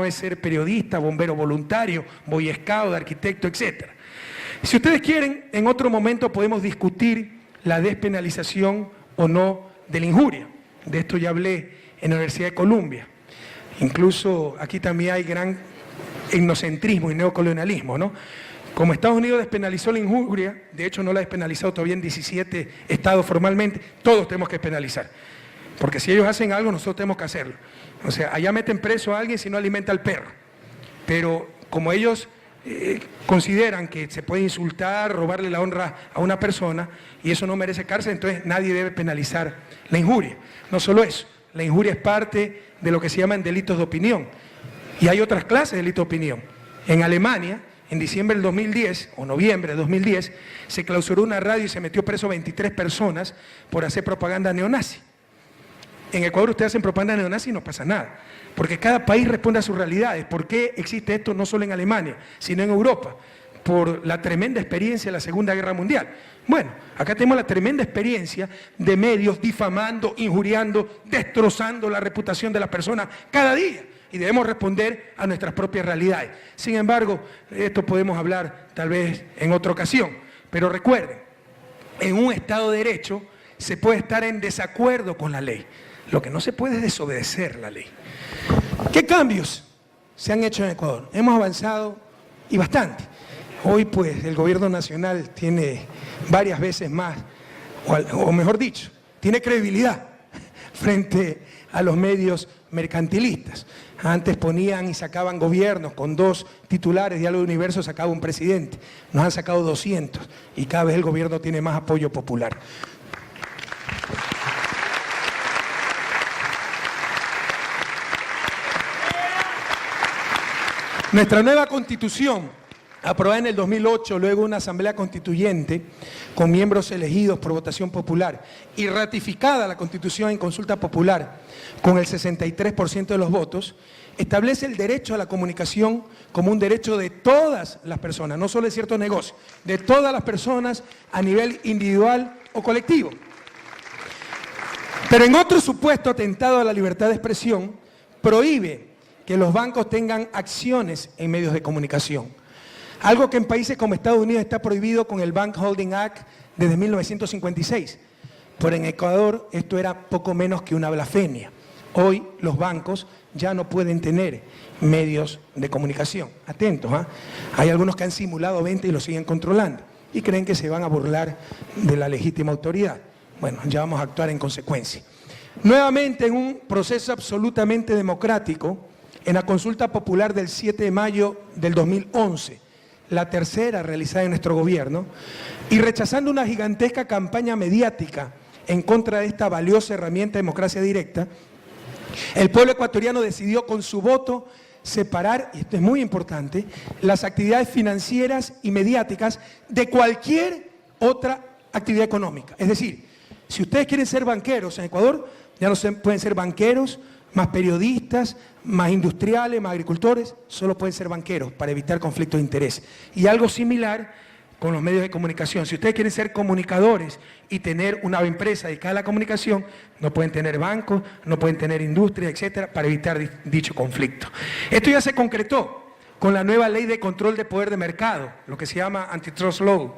es ser periodista, bombero voluntario, boy scout, arquitecto, etc. Si ustedes quieren, en otro momento podemos discutir la despenalización o no de la injuria. De esto ya hablé en la Universidad de Columbia. Incluso aquí también hay gran etnocentrismo y neocolonialismo, ¿no? Como Estados Unidos despenalizó la injuria, de hecho no la ha despenalizado todavía en 17 estados formalmente, todos tenemos que penalizar. Porque si ellos hacen algo, nosotros tenemos que hacerlo. O sea, allá meten preso a alguien si no alimenta al perro. Pero como ellos consideran que se puede insultar, robarle la honra a una persona y eso no merece cárcel, entonces nadie debe penalizar la injuria. No solo eso, la injuria es parte de lo que se llaman delitos de opinión. Y hay otras clases de delitos de opinión. En Alemania, en diciembre del 2010, o noviembre de 2010, se clausuró una radio y se metió preso 23 personas por hacer propaganda neonazi. En Ecuador ustedes hacen propaganda neonazi y no pasa nada, porque cada país responde a sus realidades. ¿Por qué existe esto no solo en Alemania, sino en Europa? Por la tremenda experiencia de la Segunda Guerra Mundial. Bueno, acá tenemos la tremenda experiencia de medios difamando, injuriando, destrozando la reputación de las personas cada día. Y debemos responder a nuestras propias realidades. Sin embargo, de esto podemos hablar tal vez en otra ocasión. Pero recuerden, en un Estado de Derecho se puede estar en desacuerdo con la ley. Lo que no se puede es desobedecer la ley. ¿Qué cambios se han hecho en Ecuador? Hemos avanzado y bastante. Hoy, pues, el gobierno nacional tiene varias veces más, o mejor dicho, tiene credibilidad frente a los medios mercantilistas. Antes ponían y sacaban gobiernos con 2 titulares, Diario Universo sacaba un presidente. Nos han sacado 200 y cada vez el gobierno tiene más apoyo popular. Nuestra nueva Constitución, aprobada en el 2008, luego una asamblea constituyente con miembros elegidos por votación popular y ratificada la Constitución en consulta popular con el 63% de los votos, establece el derecho a la comunicación como un derecho de todas las personas, no solo de ciertos negocios, de todas las personas a nivel individual o colectivo. Pero en otro supuesto atentado a la libertad de expresión, prohíbe que los bancos tengan acciones en medios de comunicación. Algo que en países como Estados Unidos está prohibido con el Bank Holding Act desde 1956. Pero en Ecuador esto era poco menos que una blasfemia. Hoy los bancos ya no pueden tener medios de comunicación. Atentos, ¿eh? Hay algunos que han simulado venta y lo siguen controlando y creen que se van a burlar de la legítima autoridad. Bueno, ya vamos a actuar en consecuencia. Nuevamente, en un proceso absolutamente democrático, en la consulta popular del 7 de mayo del 2011, la tercera realizada en nuestro gobierno, y rechazando una gigantesca campaña mediática en contra de esta valiosa herramienta de democracia directa, el pueblo ecuatoriano decidió con su voto separar, y esto es muy importante, las actividades financieras y mediáticas de cualquier otra actividad económica. Es decir, si ustedes quieren ser banqueros en Ecuador, ya no pueden ser banqueros, más periodistas, más industriales, más agricultores, solo pueden ser banqueros para evitar conflictos de interés. Y algo similar con los medios de comunicación. Si ustedes quieren ser comunicadores y tener una empresa dedicada a la comunicación, no pueden tener bancos, no pueden tener industria, etcétera, para evitar dicho conflicto. Esto ya se concretó con la nueva ley de control de poder de mercado, lo que se llama Antitrust Law,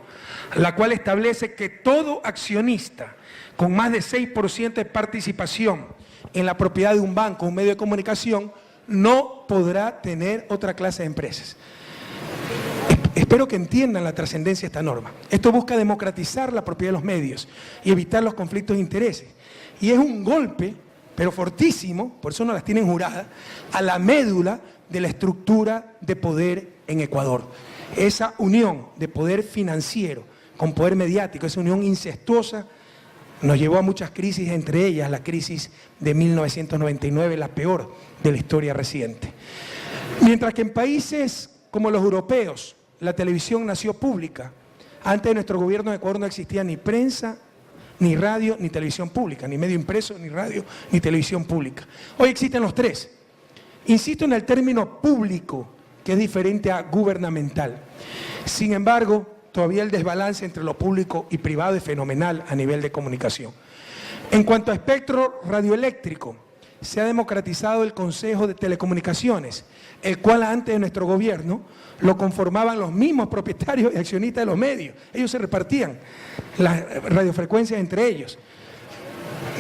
la cual establece que todo accionista con más de 6% de participación en la propiedad de un banco o un medio de comunicación no podrá tener otra clase de empresas. Espero que entiendan la trascendencia de esta norma. Esto busca democratizar la propiedad de los medios y evitar los conflictos de intereses. Y es un golpe, pero fortísimo, por eso no las tienen juradas, a la médula de la estructura de poder en Ecuador. Esa unión de poder financiero con poder mediático, esa unión incestuosa, nos llevó a muchas crisis, entre ellas la crisis de 1999, la peor de la historia reciente. Mientras que en países como los europeos, la televisión nació pública. Antes de nuestro gobierno de Ecuador no existía ni prensa, ni radio, ni televisión pública, ni medio impreso, ni radio, ni televisión pública. Hoy existen los tres. Insisto en el término público, que es diferente a gubernamental. Sin embargo, todavía el desbalance entre lo público y privado es fenomenal a nivel de comunicación. En cuanto a espectro radioeléctrico, se ha democratizado el Consejo de Telecomunicaciones, el cual antes de nuestro gobierno lo conformaban los mismos propietarios y accionistas de los medios. Ellos se repartían las radiofrecuencias entre ellos,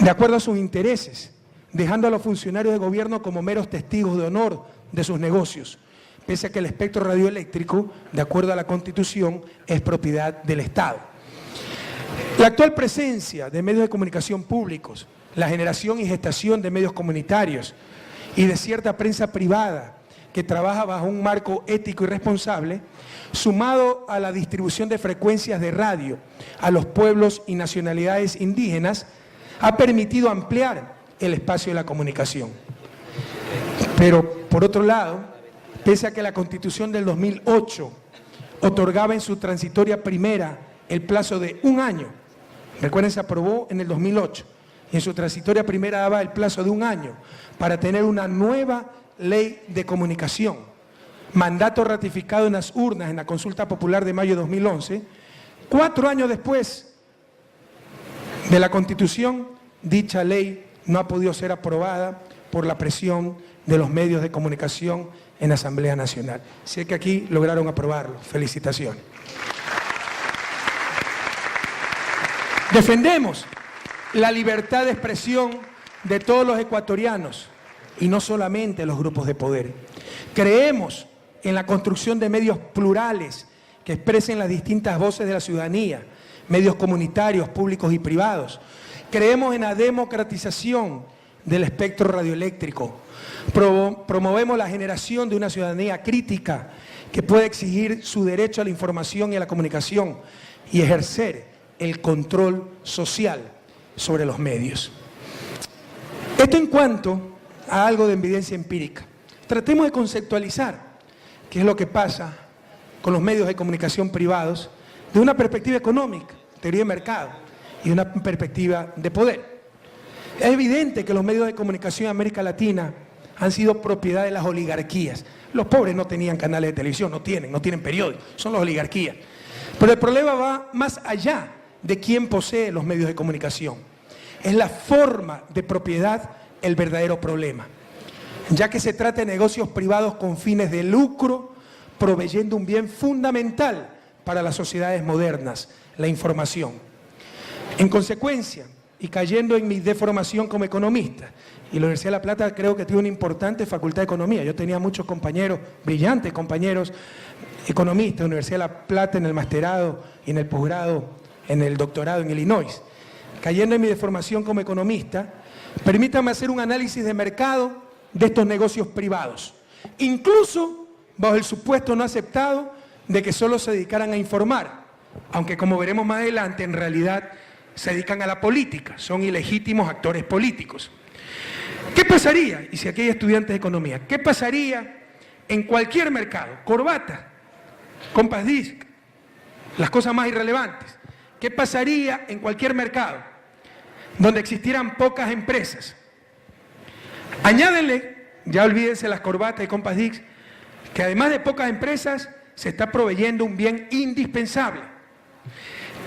de acuerdo a sus intereses, dejando a los funcionarios de gobierno como meros testigos de honor de sus negocios, pese a que el espectro radioeléctrico, de acuerdo a la Constitución, es propiedad del Estado. La actual presencia de medios de comunicación públicos, la generación y gestación de medios comunitarios y de cierta prensa privada que trabaja bajo un marco ético y responsable, sumado a la distribución de frecuencias de radio a los pueblos y nacionalidades indígenas, ha permitido ampliar el espacio de la comunicación. Pero, por otro lado, pese a que la Constitución del 2008 otorgaba en su transitoria primera el plazo de 1 año, recuerden, se aprobó en el 2008, y en su transitoria primera daba el plazo de 1 año para tener una nueva ley de comunicación, mandato ratificado en las urnas en la consulta popular de mayo de 2011, 4 años después de la Constitución, dicha ley no ha podido ser aprobada por la presión de los medios de comunicación en la Asamblea Nacional. Sé que aquí lograron aprobarlo. Felicitaciones. Defendemos la libertad de expresión de todos los ecuatorianos y no solamente los grupos de poder. Creemos en la construcción de medios plurales que expresen las distintas voces de la ciudadanía, medios comunitarios, públicos y privados. Creemos en la democratización del espectro radioeléctrico. Promovemos la generación de una ciudadanía crítica que pueda exigir su derecho a la información y a la comunicación y ejercer el control social sobre los medios. Esto en cuanto a algo de evidencia empírica. Tratemos de conceptualizar qué es lo que pasa con los medios de comunicación privados de una perspectiva económica, teoría de mercado, y de una perspectiva de poder. Es evidente que los medios de comunicación en América Latina han sido propiedad de las oligarquías. Los pobres no tenían canales de televisión, no tienen periódicos, son las oligarquías. Pero el problema va más allá de quién posee los medios de comunicación. Es la forma de propiedad el verdadero problema, ya que se trata de negocios privados con fines de lucro, proveyendo un bien fundamental para las sociedades modernas, la información. En consecuencia, y cayendo en mi deformación como economista, y la Universidad de La Plata creo que tiene una importante facultad de economía. Yo tenía muchos compañeros, brillantes compañeros economistas de la Universidad de La Plata en el masterado y en el posgrado, en el doctorado en Illinois. Cayendo en mi deformación como economista, permítame hacer un análisis de mercado de estos negocios privados, incluso bajo el supuesto no aceptado de que solo se dedicaran a informar, aunque como veremos más adelante, en realidad se dedican a la política, son ilegítimos actores políticos. ¿Qué pasaría? Y si aquí hay estudiantes de economía, ¿qué pasaría en cualquier mercado? Corbata, Compass Disc, las cosas más irrelevantes. ¿Qué pasaría en cualquier mercado donde existieran pocas empresas? Añádenle, ya olvídense las corbatas y Compass Disc, que además de pocas empresas, se está proveyendo un bien indispensable,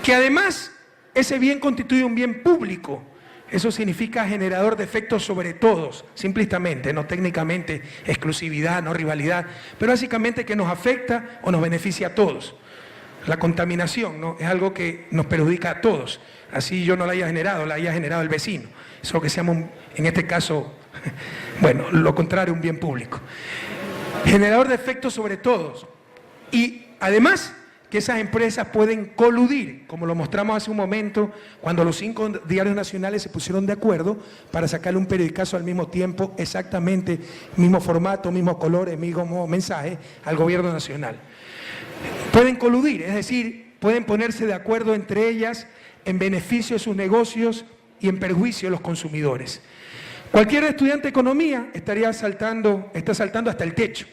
que además ese bien constituye un bien público. Eso significa generador de efectos sobre todos, simplistamente, no técnicamente, exclusividad, no rivalidad, pero básicamente que nos afecta o nos beneficia a todos. La contaminación, ¿no?, es algo que nos perjudica a todos. Así yo no la haya generado el vecino. Eso que seamos, en este caso, bueno, lo contrario, un bien público. Generador de efectos sobre todos. Y además que esas empresas pueden coludir, como lo mostramos hace un momento, cuando los 5 diarios nacionales se pusieron de acuerdo para sacarle un periodicazo al mismo tiempo, exactamente, mismo formato, mismos colores, mismo mensaje, al gobierno nacional. Pueden coludir, es decir, pueden ponerse de acuerdo entre ellas en beneficio de sus negocios y en perjuicio de los consumidores. Cualquier estudiante de economía está saltando hasta el techo,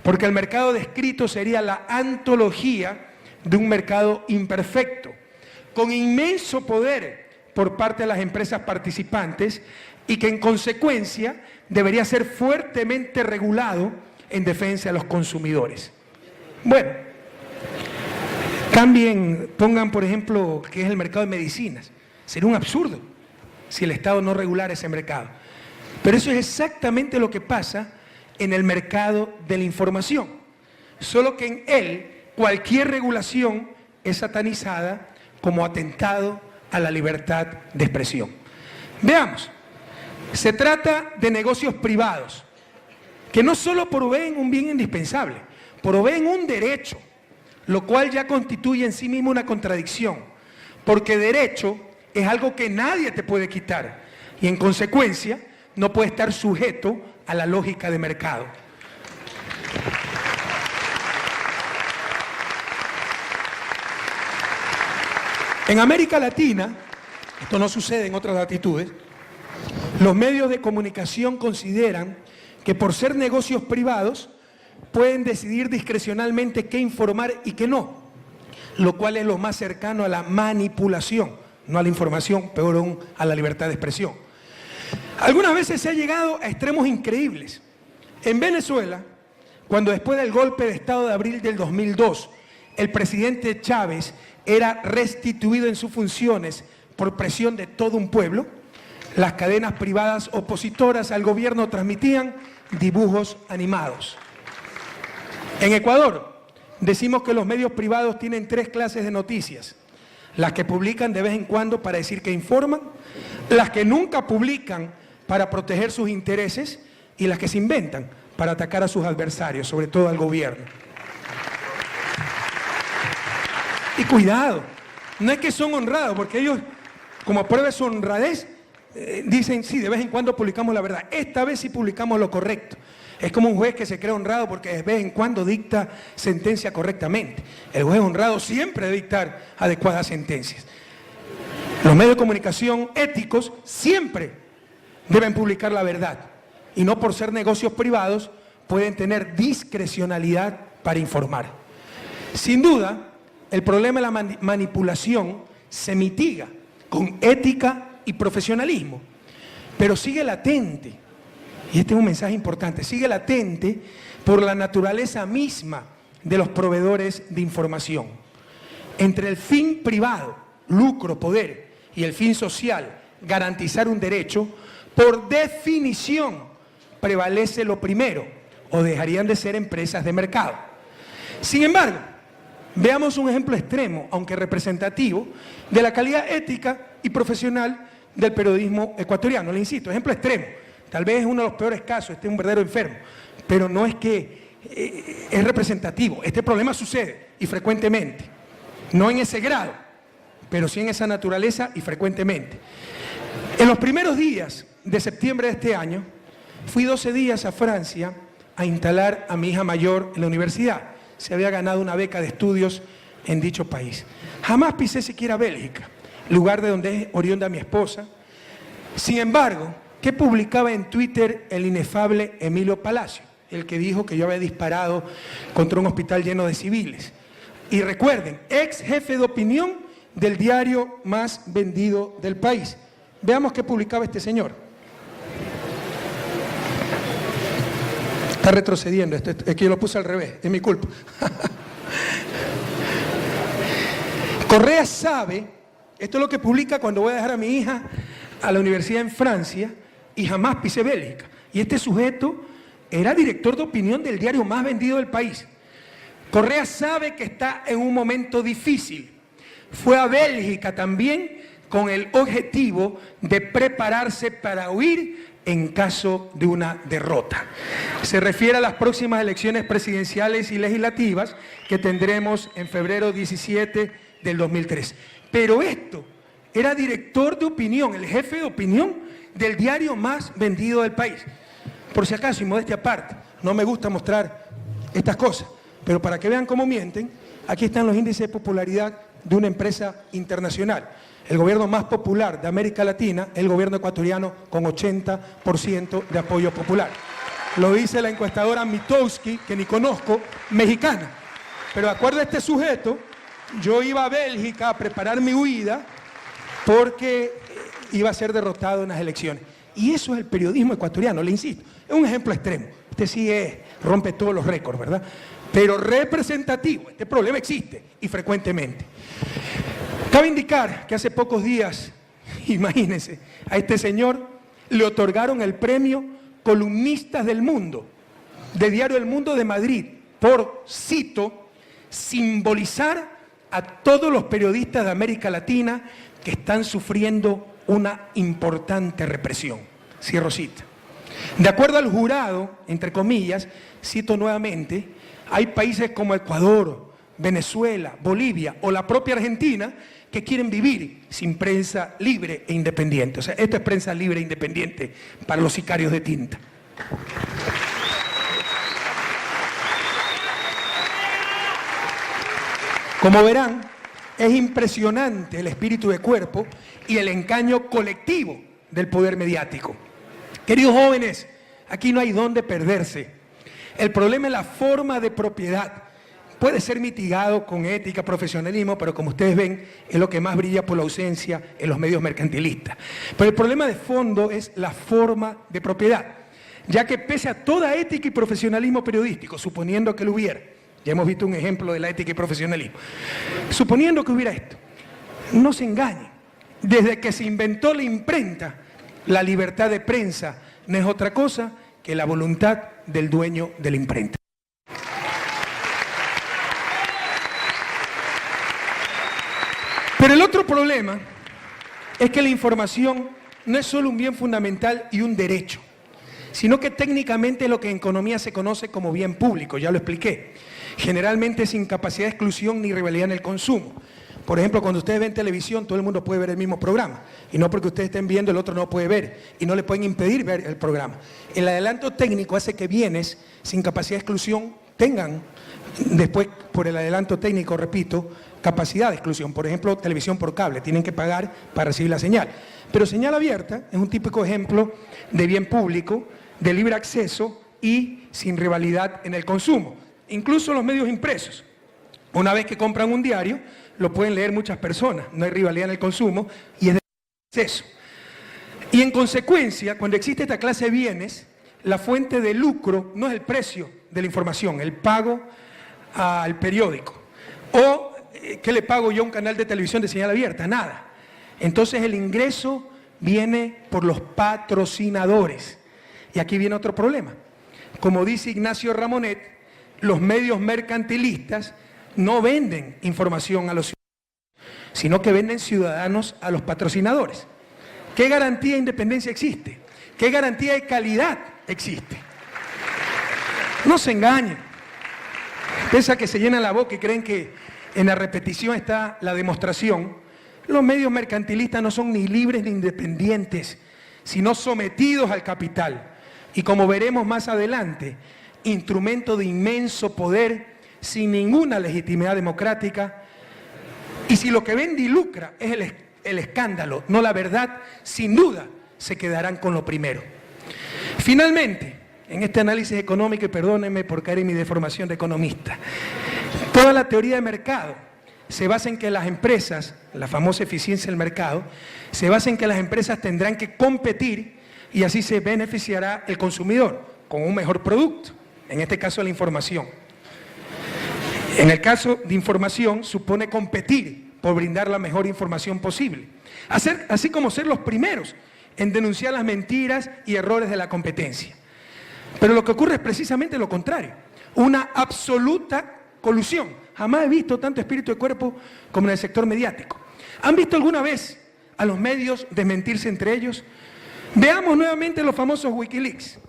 porque el mercado descrito sería la antología de un mercado imperfecto, con inmenso poder por parte de las empresas participantes y que en consecuencia debería ser fuertemente regulado en defensa de los consumidores. Bueno, pongan por ejemplo que es el mercado de medicinas. Sería un absurdo si el Estado no regulara ese mercado. Pero eso es exactamente lo que pasa en el mercado de la información, solo que en él cualquier regulación es satanizada como atentado a la libertad de expresión. Veamos, se trata de negocios privados que no solo proveen un bien indispensable, proveen un derecho, lo cual ya constituye en sí mismo una contradicción, porque derecho es algo que nadie te puede quitar y en consecuencia no puede estar sujeto a la lógica de mercado. En América Latina, esto no sucede en otras latitudes, los medios de comunicación consideran que por ser negocios privados pueden decidir discrecionalmente qué informar y qué no, lo cual es lo más cercano a la manipulación, no a la información, peor aún a la libertad de expresión. Algunas veces se ha llegado a extremos increíbles. En Venezuela, cuando después del golpe de Estado de abril del 2002, el presidente Chávez era restituido en sus funciones por presión de todo un pueblo, las cadenas privadas opositoras al gobierno transmitían dibujos animados. En Ecuador, decimos que los medios privados tienen 3 clases de noticias: las que publican de vez en cuando para decir que informan, las que nunca publican para proteger sus intereses y las que se inventan para atacar a sus adversarios, sobre todo al gobierno. Y cuidado, no es que son honrados, porque ellos, como prueba de su honradez, dicen, sí, de vez en cuando publicamos la verdad. Esta vez sí publicamos lo correcto. Es como un juez que se cree honrado porque de vez en cuando dicta sentencia correctamente. El juez honrado siempre debe dictar adecuadas sentencias. Los medios de comunicación éticos siempre deben publicar la verdad y no por ser negocios privados pueden tener discrecionalidad para informar. Sin duda, el problema de la manipulación se mitiga con ética y profesionalismo, pero sigue latente, y este es un mensaje importante, sigue latente por la naturaleza misma de los proveedores de información. Entre el fin privado, lucro, poder, y el fin social, garantizar un derecho, por definición prevalece lo primero, o dejarían de ser empresas de mercado. Sin embargo, veamos un ejemplo extremo, aunque representativo, de la calidad ética y profesional del periodismo ecuatoriano. Le insisto, ejemplo extremo. Tal vez es uno de los peores casos, este es un verdadero enfermo, pero no es que es representativo. Este problema sucede y frecuentemente, no en ese grado, pero sí en esa naturaleza y frecuentemente. En los primeros días de septiembre de este año, fui 12 días a Francia a instalar a mi hija mayor en la universidad. Se había ganado una beca de estudios en dicho país. Jamás pisé siquiera Bélgica, lugar de donde es oriunda mi esposa. Sin embargo, ¿qué publicaba en Twitter el inefable Emilio Palacio? El que dijo que yo había disparado contra un hospital lleno de civiles. Y recuerden, ex jefe de opinión del diario más vendido del país. Veamos qué publicaba este señor. Está retrocediendo, es que yo lo puse al revés, es mi culpa. Correa sabe, esto es lo que publica cuando voy a dejar a mi hija a la universidad en Francia y jamás pisé Bélgica. Y este sujeto era director de opinión del diario más vendido del país. Correa sabe que está en un momento difícil. Fue a Bélgica también con el objetivo de prepararse para huir en caso de una derrota. Se refiere a las próximas elecciones presidenciales y legislativas que tendremos en febrero 17 del 2003. Pero esto era director de opinión, el jefe de opinión del diario más vendido del país. Por si acaso, y modestia aparte, no me gusta mostrar estas cosas, pero para que vean cómo mienten, aquí están los índices de popularidad de una empresa internacional. El gobierno más popular de América Latina es el gobierno ecuatoriano con 80% de apoyo popular. Lo dice la encuestadora Mitowski, que ni conozco, mexicana. Pero de acuerdo a este sujeto, yo iba a Bélgica a preparar mi huida porque iba a ser derrotado en las elecciones. Y eso es el periodismo ecuatoriano, le insisto. Es un ejemplo extremo. Este sí rompe todos los récords, ¿verdad? Pero representativo. Este problema existe y frecuentemente. Cabe indicar que hace pocos días, imagínense, a este señor le otorgaron el premio Columnistas del Mundo, de Diario El Mundo de Madrid, por, cito, simbolizar a todos los periodistas de América Latina que están sufriendo una importante represión. Cierro cita. De acuerdo al jurado, entre comillas, cito nuevamente, hay países como Ecuador, Venezuela, Bolivia o la propia Argentina que quieren vivir sin prensa libre e independiente. O sea, esto es prensa libre e independiente para los sicarios de tinta. Como verán, es impresionante el espíritu de cuerpo y el engaño colectivo del poder mediático. Queridos jóvenes, aquí no hay dónde perderse. El problema es la forma de propiedad. Puede ser mitigado con ética, profesionalismo, pero como ustedes ven, es lo que más brilla por la ausencia en los medios mercantilistas. Pero el problema de fondo es la forma de propiedad, ya que pese a toda ética y profesionalismo periodístico, suponiendo que lo hubiera, ya hemos visto un ejemplo de la ética y profesionalismo, suponiendo que hubiera esto, no se engañen, desde que se inventó la imprenta, la libertad de prensa no es otra cosa que la voluntad del dueño de la imprenta. Pero el otro problema es que la información no es solo un bien fundamental y un derecho, sino que técnicamente es lo que en economía se conoce como bien público, ya lo expliqué. Generalmente sin capacidad de exclusión ni rivalidad en el consumo. Por ejemplo, cuando ustedes ven televisión, todo el mundo puede ver el mismo programa. Y no porque ustedes estén viendo, el otro no puede ver. Y no le pueden impedir ver el programa. El adelanto técnico hace que bienes sin capacidad de exclusión tengan, después por el adelanto técnico, repito, capacidad de exclusión. Por ejemplo, televisión por cable, tienen que pagar para recibir la señal. Pero señal abierta es un típico ejemplo de bien público, de libre acceso y sin rivalidad en el consumo. Incluso los medios impresos. Una vez que compran un diario, lo pueden leer muchas personas, no hay rivalidad en el consumo y es de acceso. Y en consecuencia, cuando existe esta clase de bienes, la fuente de lucro no es el precio de la información, el pago al periódico. O, ¿qué le pago yo a un canal de televisión de señal abierta? Nada. Entonces el ingreso viene por los patrocinadores. Y aquí viene otro problema. Como dice Ignacio Ramonet, los medios mercantilistas no venden información a los ciudadanos, sino que venden ciudadanos a los patrocinadores. ¿Qué garantía de independencia existe? ¿Qué garantía de calidad existe? No se engañen. Piensa que se llenan la boca y creen que en la repetición está la demostración. Los medios mercantilistas no son ni libres ni independientes, sino sometidos al capital. Y como veremos más adelante, instrumento de inmenso poder sin ninguna legitimidad democrática. Y si lo que vende y lucra es el escándalo, no la verdad, sin duda se quedarán con lo primero. Finalmente, en este análisis económico, y perdónenme por caer en mi deformación de economista, toda la teoría de mercado se basa en que las empresas, la famosa eficiencia del mercado, se basa en que las empresas tendrán que competir y así se beneficiará el consumidor con un mejor producto, en este caso la información. En el caso de información supone competir por brindar la mejor información posible, así como ser los primeros en denunciar las mentiras y errores de la competencia. Pero lo que ocurre es precisamente lo contrario, una absoluta colusión. Jamás he visto tanto espíritu de cuerpo como en el sector mediático. ¿Han visto alguna vez a los medios desmentirse entre ellos? Veamos nuevamente los famosos Wikileaks,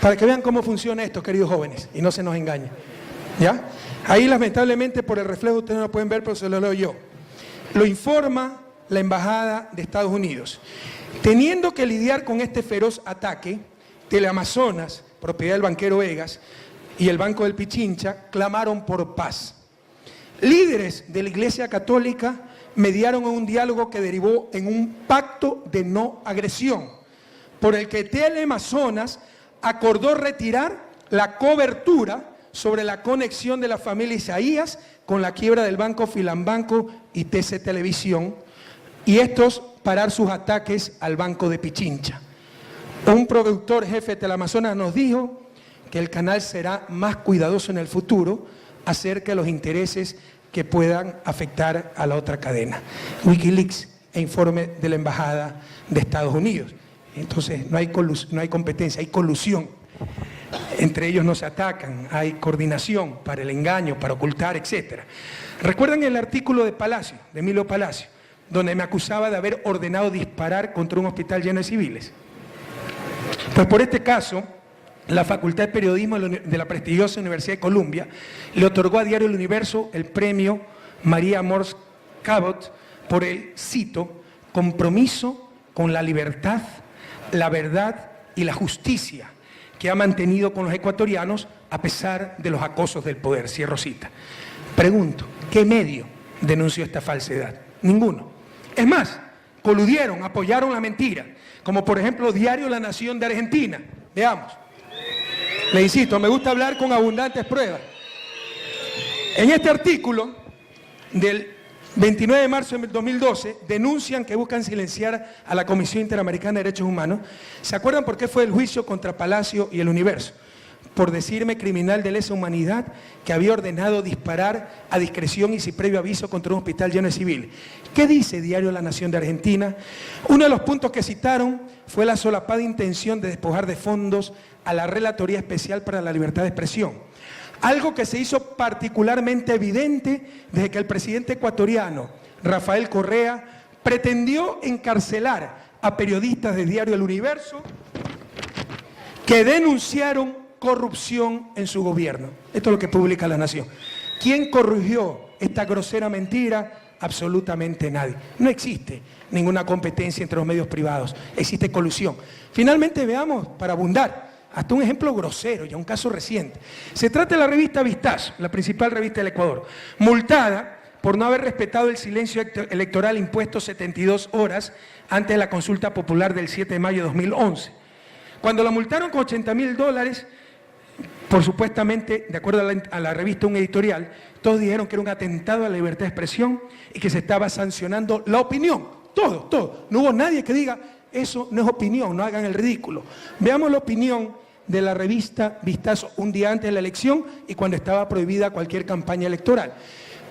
para que vean cómo funciona esto, queridos jóvenes, y no se nos engañen. ¿Ya? Ahí lamentablemente por el reflejo ustedes no lo pueden ver, pero se lo leo yo. Lo informa la Embajada de Estados Unidos. Teniendo que lidiar con este feroz ataque, Teleamazonas, propiedad del banquero Egas, y el Banco del Pichincha clamaron por paz. Líderes de la Iglesia Católica mediaron en un diálogo que derivó en un pacto de no agresión, por el que Teleamazonas acordó retirar la cobertura sobre la conexión de la familia Isaías con la quiebra del Banco Filambanco y TC Televisión, y estos parar sus ataques al Banco de Pichincha. Un productor jefe de Teleamazonas nos dijo que el canal será más cuidadoso en el futuro acerca de los intereses que puedan afectar a la otra cadena. Wikileaks e informe de la Embajada de Estados Unidos. Entonces no hay competencia, hay colusión. Entre ellos no se atacan, hay coordinación para el engaño, para ocultar, etc. ¿Recuerdan el artículo de Palacio, de Emilio Palacio, donde me acusaba de haber ordenado disparar contra un hospital lleno de civiles? Pues por este caso, la Facultad de Periodismo de la prestigiosa Universidad de Columbia le otorgó a Diario El Universo el premio María Mors Cabot por el, cito, compromiso con la libertad, la verdad y la justicia que ha mantenido con los ecuatorianos a pesar de los acosos del poder. Cierro cita. Pregunto, ¿qué medio denunció esta falsedad? Ninguno. Es más, coludieron, apoyaron la mentira, como por ejemplo Diario La Nación de Argentina. Veamos. Le insisto, me gusta hablar con abundantes pruebas. En este artículo del 29 de marzo de 2012, denuncian que buscan silenciar a la Comisión Interamericana de Derechos Humanos. ¿Se acuerdan por qué fue el juicio contra Palacio y El Universo? Por decirme criminal de lesa humanidad que había ordenado disparar a discreción y sin previo aviso contra un hospital lleno de civiles. ¿Qué dice Diario La Nación de Argentina? Uno de los puntos que citaron fue la solapada intención de despojar de fondos a la Relatoría Especial para la Libertad de Expresión. Algo que se hizo particularmente evidente desde que el presidente ecuatoriano, Rafael Correa, pretendió encarcelar a periodistas de Diario El Universo que denunciaron corrupción en su gobierno. Esto es lo que publica La Nación. ¿Quién corrigió esta grosera mentira? Absolutamente nadie. No existe ninguna competencia entre los medios privados, existe colusión. Finalmente veamos, para abundar, hasta un ejemplo grosero, ya un caso reciente. Se trata de la revista Vistazo, la principal revista del Ecuador, multada por no haber respetado el silencio electoral impuesto 72 horas antes de la consulta popular del 7 de mayo de 2011. Cuando la multaron con $80.000, por supuestamente, de acuerdo a la revista, un editorial, todos dijeron que era un atentado a la libertad de expresión y que se estaba sancionando la opinión. Todo. No hubo nadie que diga, eso no es opinión, no hagan el ridículo. Veamos la opinión de la revista Vistazo un día antes de la elección y cuando estaba prohibida cualquier campaña electoral.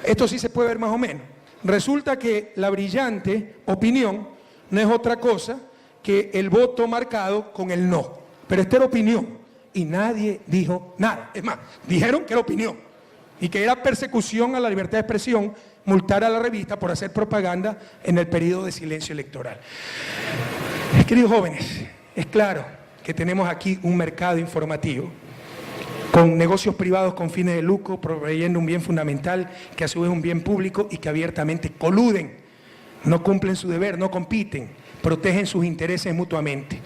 Esto sí se puede ver más o menos. Resulta que la brillante opinión no es otra cosa que el voto marcado con el no. Pero esta era opinión. Y nadie dijo nada. Es más, dijeron que era opinión y que era persecución a la libertad de expresión multar a la revista por hacer propaganda en el periodo de silencio electoral. Queridos jóvenes, es claro que tenemos aquí un mercado informativo con negocios privados con fines de lucro, proveyendo un bien fundamental que a su vez es un bien público y que abiertamente coluden, no cumplen su deber, no compiten, protegen sus intereses mutuamente.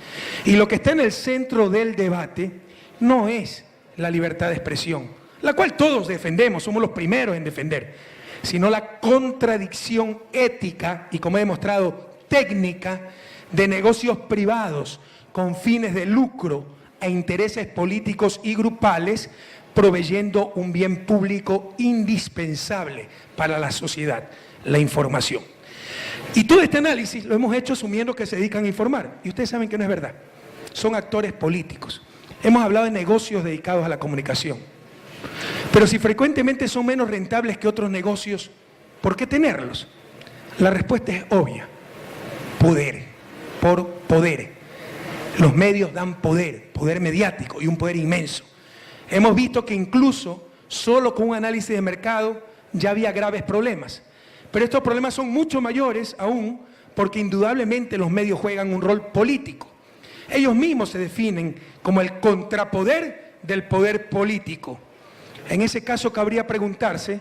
Y lo que está en el centro del debate no es la libertad de expresión, la cual todos defendemos, somos los primeros en defender, sino la contradicción ética y, como he demostrado, técnica de negocios privados con fines de lucro e intereses políticos y grupales, proveyendo un bien público indispensable para la sociedad, la información. Y todo este análisis lo hemos hecho asumiendo que se dedican a informar, y ustedes saben que no es verdad, son actores políticos. Hemos hablado de negocios dedicados a la comunicación. Pero si frecuentemente son menos rentables que otros negocios, ¿Por qué tenerlos? La respuesta es obvia. Poder, por poder. Los medios dan poder, poder mediático y un poder inmenso. Hemos visto que incluso solo con un análisis de mercado ya había graves problemas. Pero estos problemas son mucho mayores aún porque indudablemente los medios juegan un rol político. Ellos mismos se definen como el contrapoder del poder político. En ese caso cabría preguntarse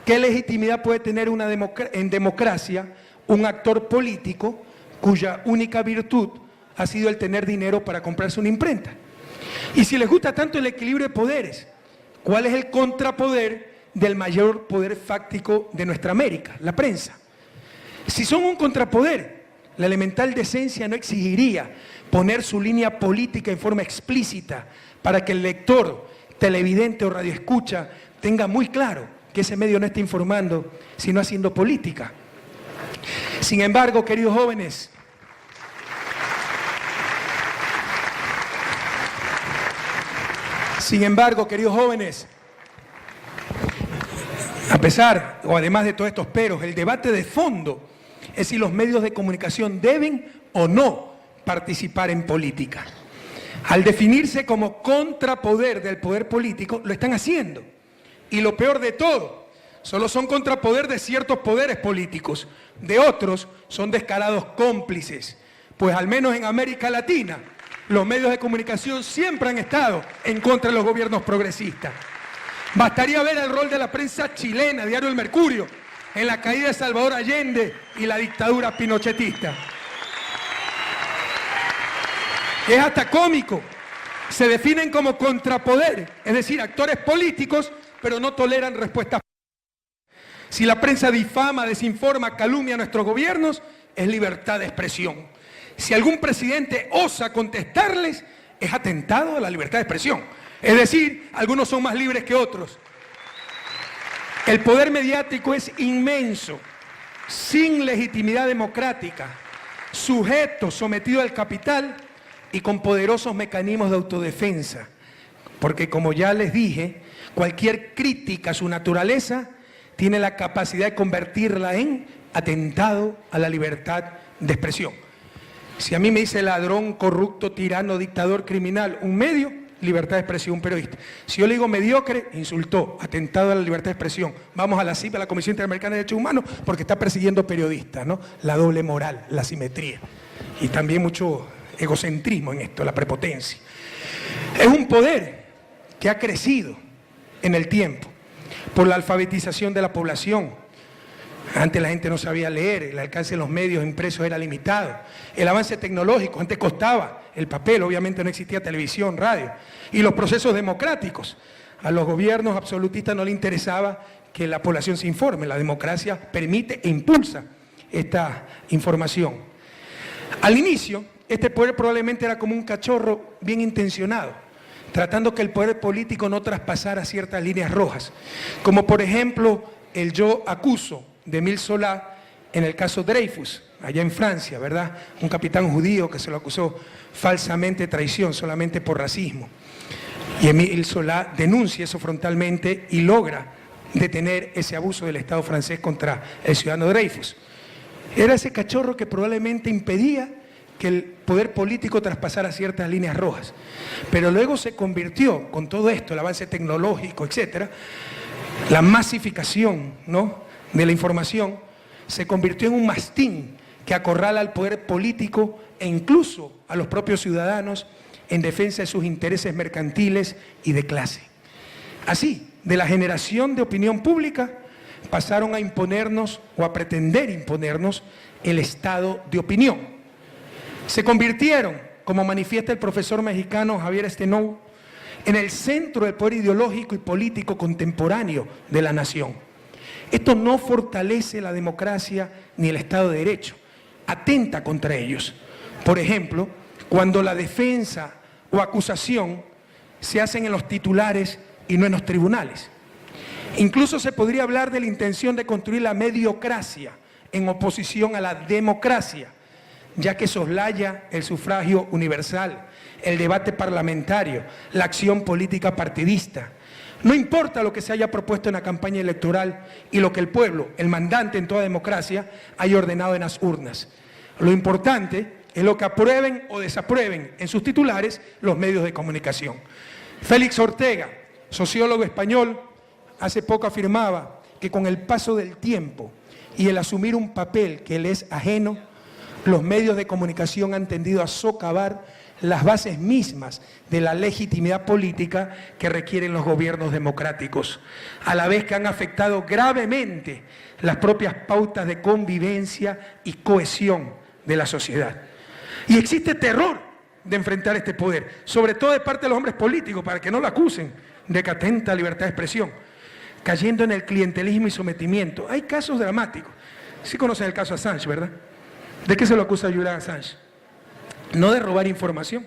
qué legitimidad puede tener en democracia un actor político cuya única virtud ha sido el tener dinero para comprarse una imprenta. Y si les gusta tanto el equilibrio de poderes, ¿cuál es el contrapoder del mayor poder fáctico de nuestra América? La prensa. Si son un contrapoder, la elemental decencia no exigiría poner su línea política en forma explícita para que el lector, televidente o radioescucha tenga muy claro que ese medio no está informando, sino haciendo política. Sin embargo, queridos jóvenes, a pesar o además de todos estos peros, el debate de fondo es si los medios de comunicación deben o no participar en política. Al definirse como contrapoder del poder político, lo están haciendo. Y lo peor de todo, solo son contrapoder de ciertos poderes políticos. De otros son descarados cómplices. Pues al menos en América Latina, los medios de comunicación siempre han estado en contra de los gobiernos progresistas. Bastaría ver el rol de la prensa chilena, Diario El Mercurio, en la caída de Salvador Allende y la dictadura pinochetista. Es hasta cómico. Se definen como contrapoder, es decir, actores políticos, pero no toleran respuestas. Si la prensa difama, desinforma, calumnia a nuestros gobiernos, es libertad de expresión. Si algún presidente osa contestarles, es atentado a la libertad de expresión. Es decir, algunos son más libres que otros. El poder mediático es inmenso, sin legitimidad democrática, sujeto, sometido al capital y con poderosos mecanismos de autodefensa. Porque como ya les dije, cualquier crítica a su naturaleza tiene la capacidad de convertirla en atentado a la libertad de expresión. Si a mí me dice ladrón, corrupto, tirano, dictador, criminal, un medio, libertad de expresión, un periodista. Si yo le digo mediocre, insultó, atentado a la libertad de expresión. Vamos a la CIP, a la Comisión Interamericana de Derechos Humanos, porque está persiguiendo periodistas, ¿no? La doble moral, la simetría. Y también mucho egocentrismo en esto, la prepotencia. Es un poder que ha crecido en el tiempo por la alfabetización de la población. Antes la gente no sabía leer, el alcance de los medios impresos era limitado. El avance tecnológico, antes costaba el papel, obviamente no existía televisión, radio. Y los procesos democráticos. A los gobiernos absolutistas no les interesaba que la población se informe. La democracia permite e impulsa esta información. Al inicio, este poder probablemente era como un cachorro bien intencionado, tratando que el poder político no traspasara ciertas líneas rojas, como por ejemplo el yo acuso de Émile Zola en el caso Dreyfus, allá en Francia, ¿verdad? Un capitán judío que se lo acusó falsamente de traición solamente por racismo. Y Émile Zola denuncia eso frontalmente y logra detener ese abuso del Estado francés contra el ciudadano Dreyfus. Era ese cachorro que probablemente impedía que el poder político traspasara ciertas líneas rojas. Pero luego se convirtió, con todo esto, el avance tecnológico, etcétera, la masificación, ¿no?, de la información, se convirtió en un mastín que acorrala al poder político e incluso a los propios ciudadanos en defensa de sus intereses mercantiles y de clase. Así, de la generación de opinión pública, pasaron a imponernos o a pretender imponernos el estado de opinión. Se convirtieron, como manifiesta el profesor mexicano Javier Estenou, en el centro del poder ideológico y político contemporáneo de la nación. Esto no fortalece la democracia ni el Estado de Derecho, atenta contra ellos. Por ejemplo, cuando la defensa o acusación se hacen en los titulares y no en los tribunales. Incluso se podría hablar de la intención de construir la mediocracia en oposición a la democracia, ya que soslaya el sufragio universal, el debate parlamentario, la acción política partidista. No importa lo que se haya propuesto en la campaña electoral y lo que el pueblo, el mandante en toda democracia, haya ordenado en las urnas. Lo importante es lo que aprueben o desaprueben en sus titulares los medios de comunicación. Félix Ortega, sociólogo español, hace poco afirmaba que con el paso del tiempo y el asumir un papel que le es ajeno, los medios de comunicación han tendido a socavar las bases mismas de la legitimidad política que requieren los gobiernos democráticos, a la vez que han afectado gravemente las propias pautas de convivencia y cohesión de la sociedad. Y existe terror de enfrentar este poder, sobre todo de parte de los hombres políticos, para que no lo acusen de que atenta a libertad de expresión, cayendo en el clientelismo y sometimiento. Hay casos dramáticos. Sí conocen el caso Assange, ¿verdad? ¿De qué se lo acusa Julian Assange? No de robar información.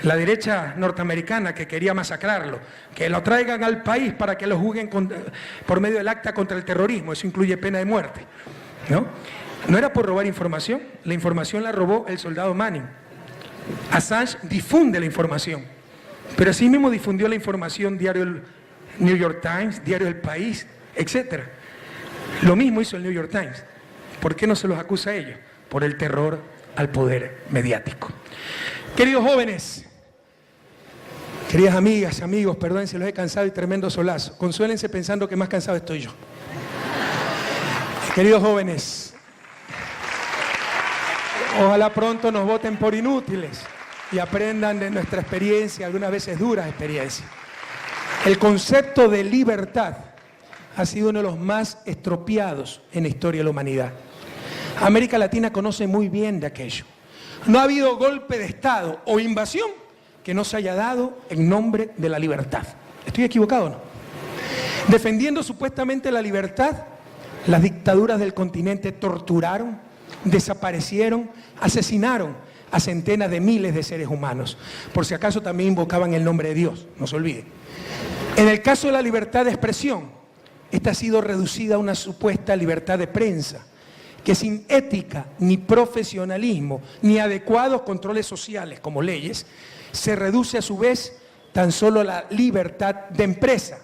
La derecha norteamericana que quería masacrarlo, que lo traigan al país para que lo juzguen por medio del acta contra el terrorismo, eso incluye pena de muerte, ¿no? No era por robar información, la información la robó el soldado Manning. Assange difunde la información, pero así mismo difundió la información diario el New York Times, diario El País, etc. Lo mismo hizo el New York Times. ¿Por qué no se los acusa a ellos? Por el terror al poder mediático. Queridos jóvenes, queridas amigas, amigos, perdón si los he cansado y tremendo solazo. Consuélense pensando que más cansado estoy yo. Queridos jóvenes, ojalá pronto nos voten por inútiles y aprendan de nuestra experiencia, algunas veces duras experiencias. El concepto de libertad ha sido uno de los más estropeados en la historia de la humanidad. América Latina conoce muy bien de aquello. No ha habido golpe de Estado o invasión que no se haya dado en nombre de la libertad. ¿Estoy equivocado o no? Defendiendo supuestamente la libertad, las dictaduras del continente torturaron, desaparecieron, asesinaron a centenas de miles de seres humanos. Por si acaso también invocaban el nombre de Dios, no se olviden. En el caso de la libertad de expresión, esta ha sido reducida a una supuesta libertad de prensa, que sin ética, ni profesionalismo, ni adecuados controles sociales como leyes, se reduce a su vez tan solo a la libertad de empresa,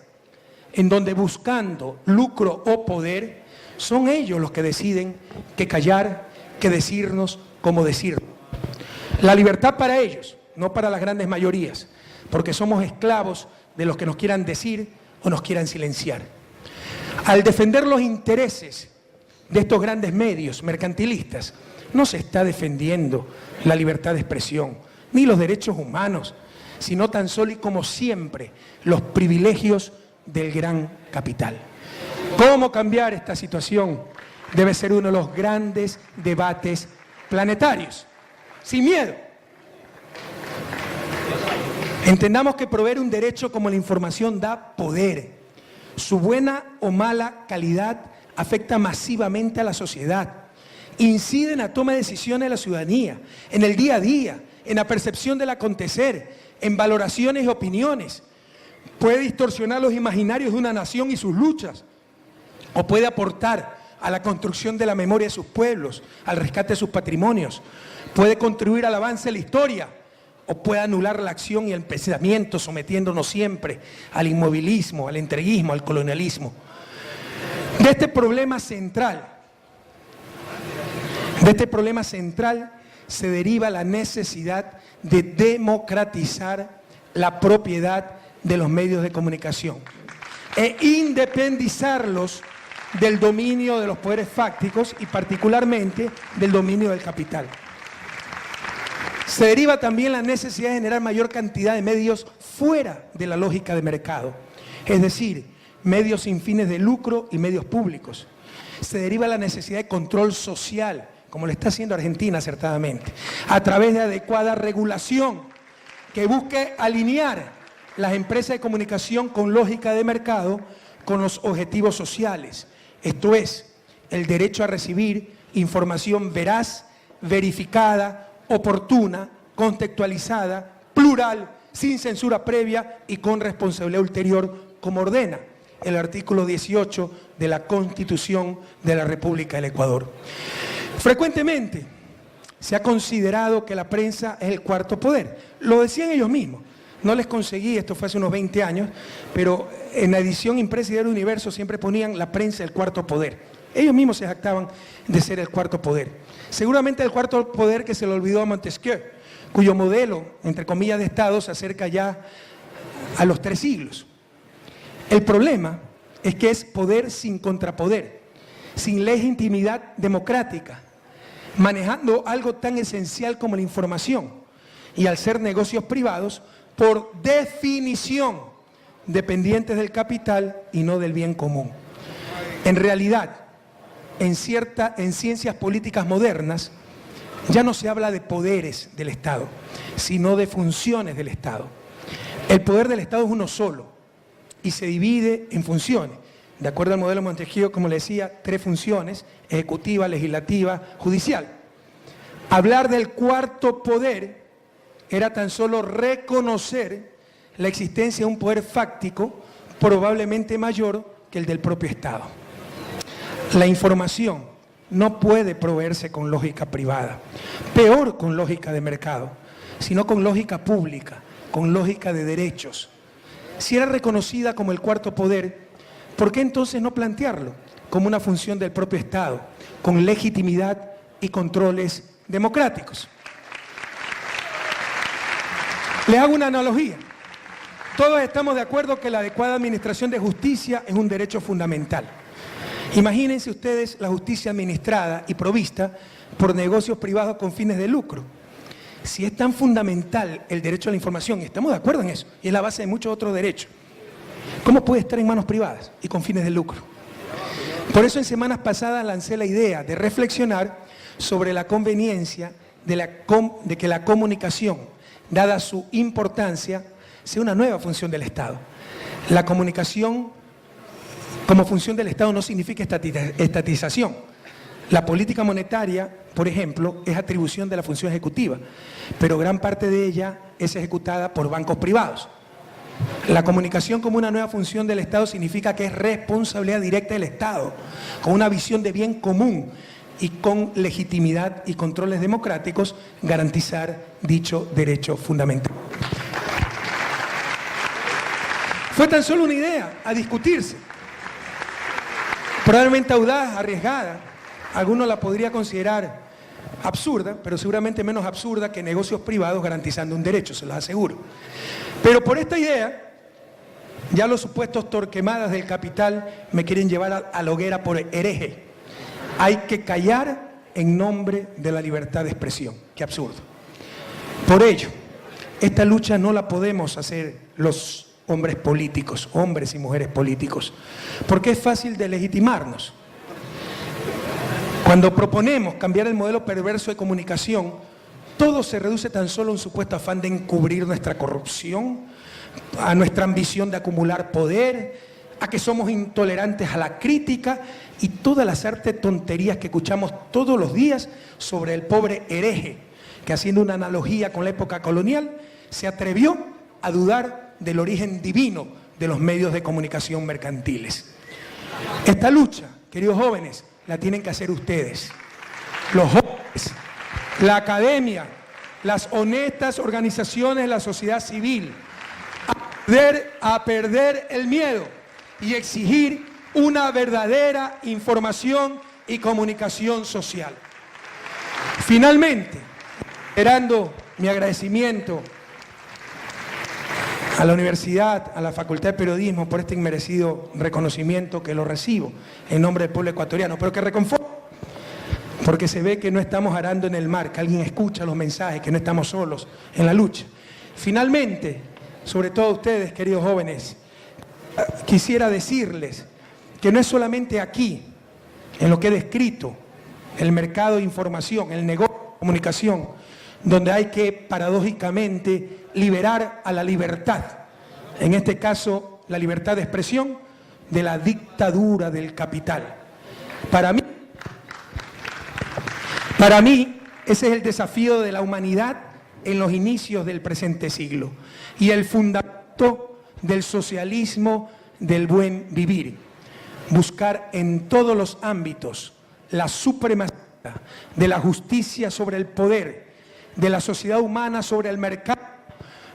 en donde buscando lucro o poder, son ellos los que deciden qué callar, qué decirnos, cómo decirlo. La libertad para ellos, no para las grandes mayorías, porque somos esclavos de los que nos quieran decir o nos quieran silenciar. Al defender los intereses de estos grandes medios mercantilistas, no se está defendiendo la libertad de expresión, ni los derechos humanos, sino tan solo y como siempre, los privilegios del gran capital. ¿Cómo cambiar esta situación? Debe ser uno de los grandes debates planetarios, sin miedo. Entendamos que proveer un derecho como la información da poder. Su buena o mala calidad afecta masivamente a la sociedad, incide en la toma de decisiones de la ciudadanía, en el día a día, en la percepción del acontecer, en valoraciones y opiniones. Puede distorsionar los imaginarios de una nación y sus luchas, o puede aportar a la construcción de la memoria de sus pueblos, al rescate de sus patrimonios, puede contribuir al avance de la historia, o puede anular la acción y el pensamiento, sometiéndonos siempre al inmovilismo, al entreguismo, al colonialismo. De este problema central se deriva la necesidad de democratizar la propiedad de los medios de comunicación e independizarlos del dominio de los poderes fácticos y particularmente del dominio del capital. Se deriva también la necesidad de generar mayor cantidad de medios fuera de la lógica de mercado, es decir, medios sin fines de lucro y medios públicos. Se deriva la necesidad de control social, como lo está haciendo Argentina acertadamente, a través de adecuada regulación que busque alinear las empresas de comunicación con lógica de mercado con los objetivos sociales. Esto es, el derecho a recibir información veraz, verificada, oportuna, contextualizada, plural, sin censura previa y con responsabilidad ulterior, como ordena el artículo 18 de la Constitución de la República del Ecuador. Frecuentemente se ha considerado que la prensa es el cuarto poder. Lo decían ellos mismos. No les conseguí, esto fue hace unos 20 años, pero en la edición impresa del Universo siempre ponían la prensa el cuarto poder. Ellos mismos se jactaban de ser el cuarto poder. Seguramente el cuarto poder que se le olvidó a Montesquieu, cuyo modelo, entre comillas, de Estado se acerca ya a los 3 siglos. El problema es que es poder sin contrapoder, sin legitimidad democrática, manejando algo tan esencial como la información, y al ser negocios privados, por definición, dependientes del capital y no del bien común. En realidad, en ciencias políticas modernas, ya no se habla de poderes del Estado, sino de funciones del Estado. El poder del Estado es uno solo y se divide en funciones. De acuerdo al modelo Montesquieu, como le decía, 3 funciones: ejecutiva, legislativa, judicial. Hablar del cuarto poder era tan solo reconocer la existencia de un poder fáctico probablemente mayor que el del propio Estado. La información no puede proveerse con lógica privada, peor con lógica de mercado, sino con lógica pública, con lógica de derechos. Si era reconocida como el cuarto poder, ¿por qué entonces no plantearlo como una función del propio Estado, con legitimidad y controles democráticos? Les hago una analogía. Todos estamos de acuerdo que la adecuada administración de justicia es un derecho fundamental. Imagínense ustedes la justicia administrada y provista por negocios privados con fines de lucro. Si es tan fundamental el derecho a la información, y estamos de acuerdo en eso, y es la base de muchos otros derechos, ¿cómo puede estar en manos privadas y con fines de lucro? Por eso en semanas pasadas lancé la idea de reflexionar sobre la conveniencia de que la comunicación, dada su importancia, sea una nueva función del Estado. La comunicación como función del Estado no significa estatización. La política monetaria, por ejemplo, es atribución de la función ejecutiva, pero gran parte de ella es ejecutada por bancos privados. La comunicación como una nueva función del Estado significa que es responsabilidad directa del Estado, con una visión de bien común y con legitimidad y controles democráticos, garantizar dicho derecho fundamental. Fue tan solo una idea a discutirse, probablemente audaz, arriesgada. Algunos la podría considerar absurda, pero seguramente menos absurda que negocios privados garantizando un derecho, se los aseguro. Pero por esta idea, ya los supuestos torquemadas del capital me quieren llevar a la hoguera por hereje. Hay que callar en nombre de la libertad de expresión. Qué absurdo. Por ello, esta lucha no la podemos hacer los hombres políticos, hombres y mujeres políticos, porque es fácil de legitimarnos. Cuando proponemos cambiar el modelo perverso de comunicación, todo se reduce tan solo a un supuesto afán de encubrir nuestra corrupción, a nuestra ambición de acumular poder, a que somos intolerantes a la crítica y todas las artes tonterías que escuchamos todos los días sobre el pobre hereje, que haciendo una analogía con la época colonial, se atrevió a dudar del origen divino de los medios de comunicación mercantiles. Esta lucha, queridos jóvenes, la tienen que hacer ustedes, los jóvenes, la academia, las honestas organizaciones de la sociedad civil, a perder el miedo y exigir una verdadera información y comunicación social. Finalmente, esperando mi agradecimiento a la universidad, a la Facultad de Periodismo por este inmerecido reconocimiento que lo recibo en nombre del pueblo ecuatoriano, pero que reconforta, porque se ve que no estamos arando en el mar, que alguien escucha los mensajes, que no estamos solos en la lucha. Finalmente, sobre todo ustedes, queridos jóvenes, quisiera decirles que no es solamente aquí, en lo que he descrito, el mercado de información, el negocio de comunicación, donde hay que paradójicamente liberar a la libertad, en este caso la libertad de expresión, de la dictadura del capital. Para mí ese es el desafío de la humanidad en los inicios del presente siglo y el fundamento del socialismo del buen vivir. Buscar en todos los ámbitos la supremacía de la justicia sobre el poder, de la sociedad humana sobre el mercado,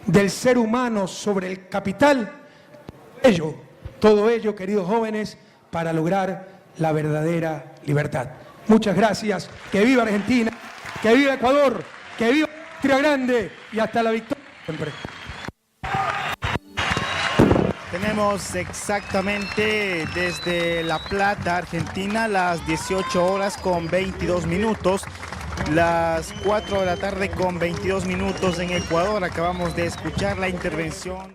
del ser humano sobre el capital. Por ello, Todo ello, queridos jóvenes, para lograr la verdadera libertad. Muchas gracias. Que viva Argentina, que viva Ecuador, que viva Patria Grande y hasta la victoria siempre. Tenemos exactamente desde La Plata, Argentina, las 18 horas con 22 minutos, las 4 de la tarde con 22 minutos en Ecuador. Acabamos de escuchar la intervención.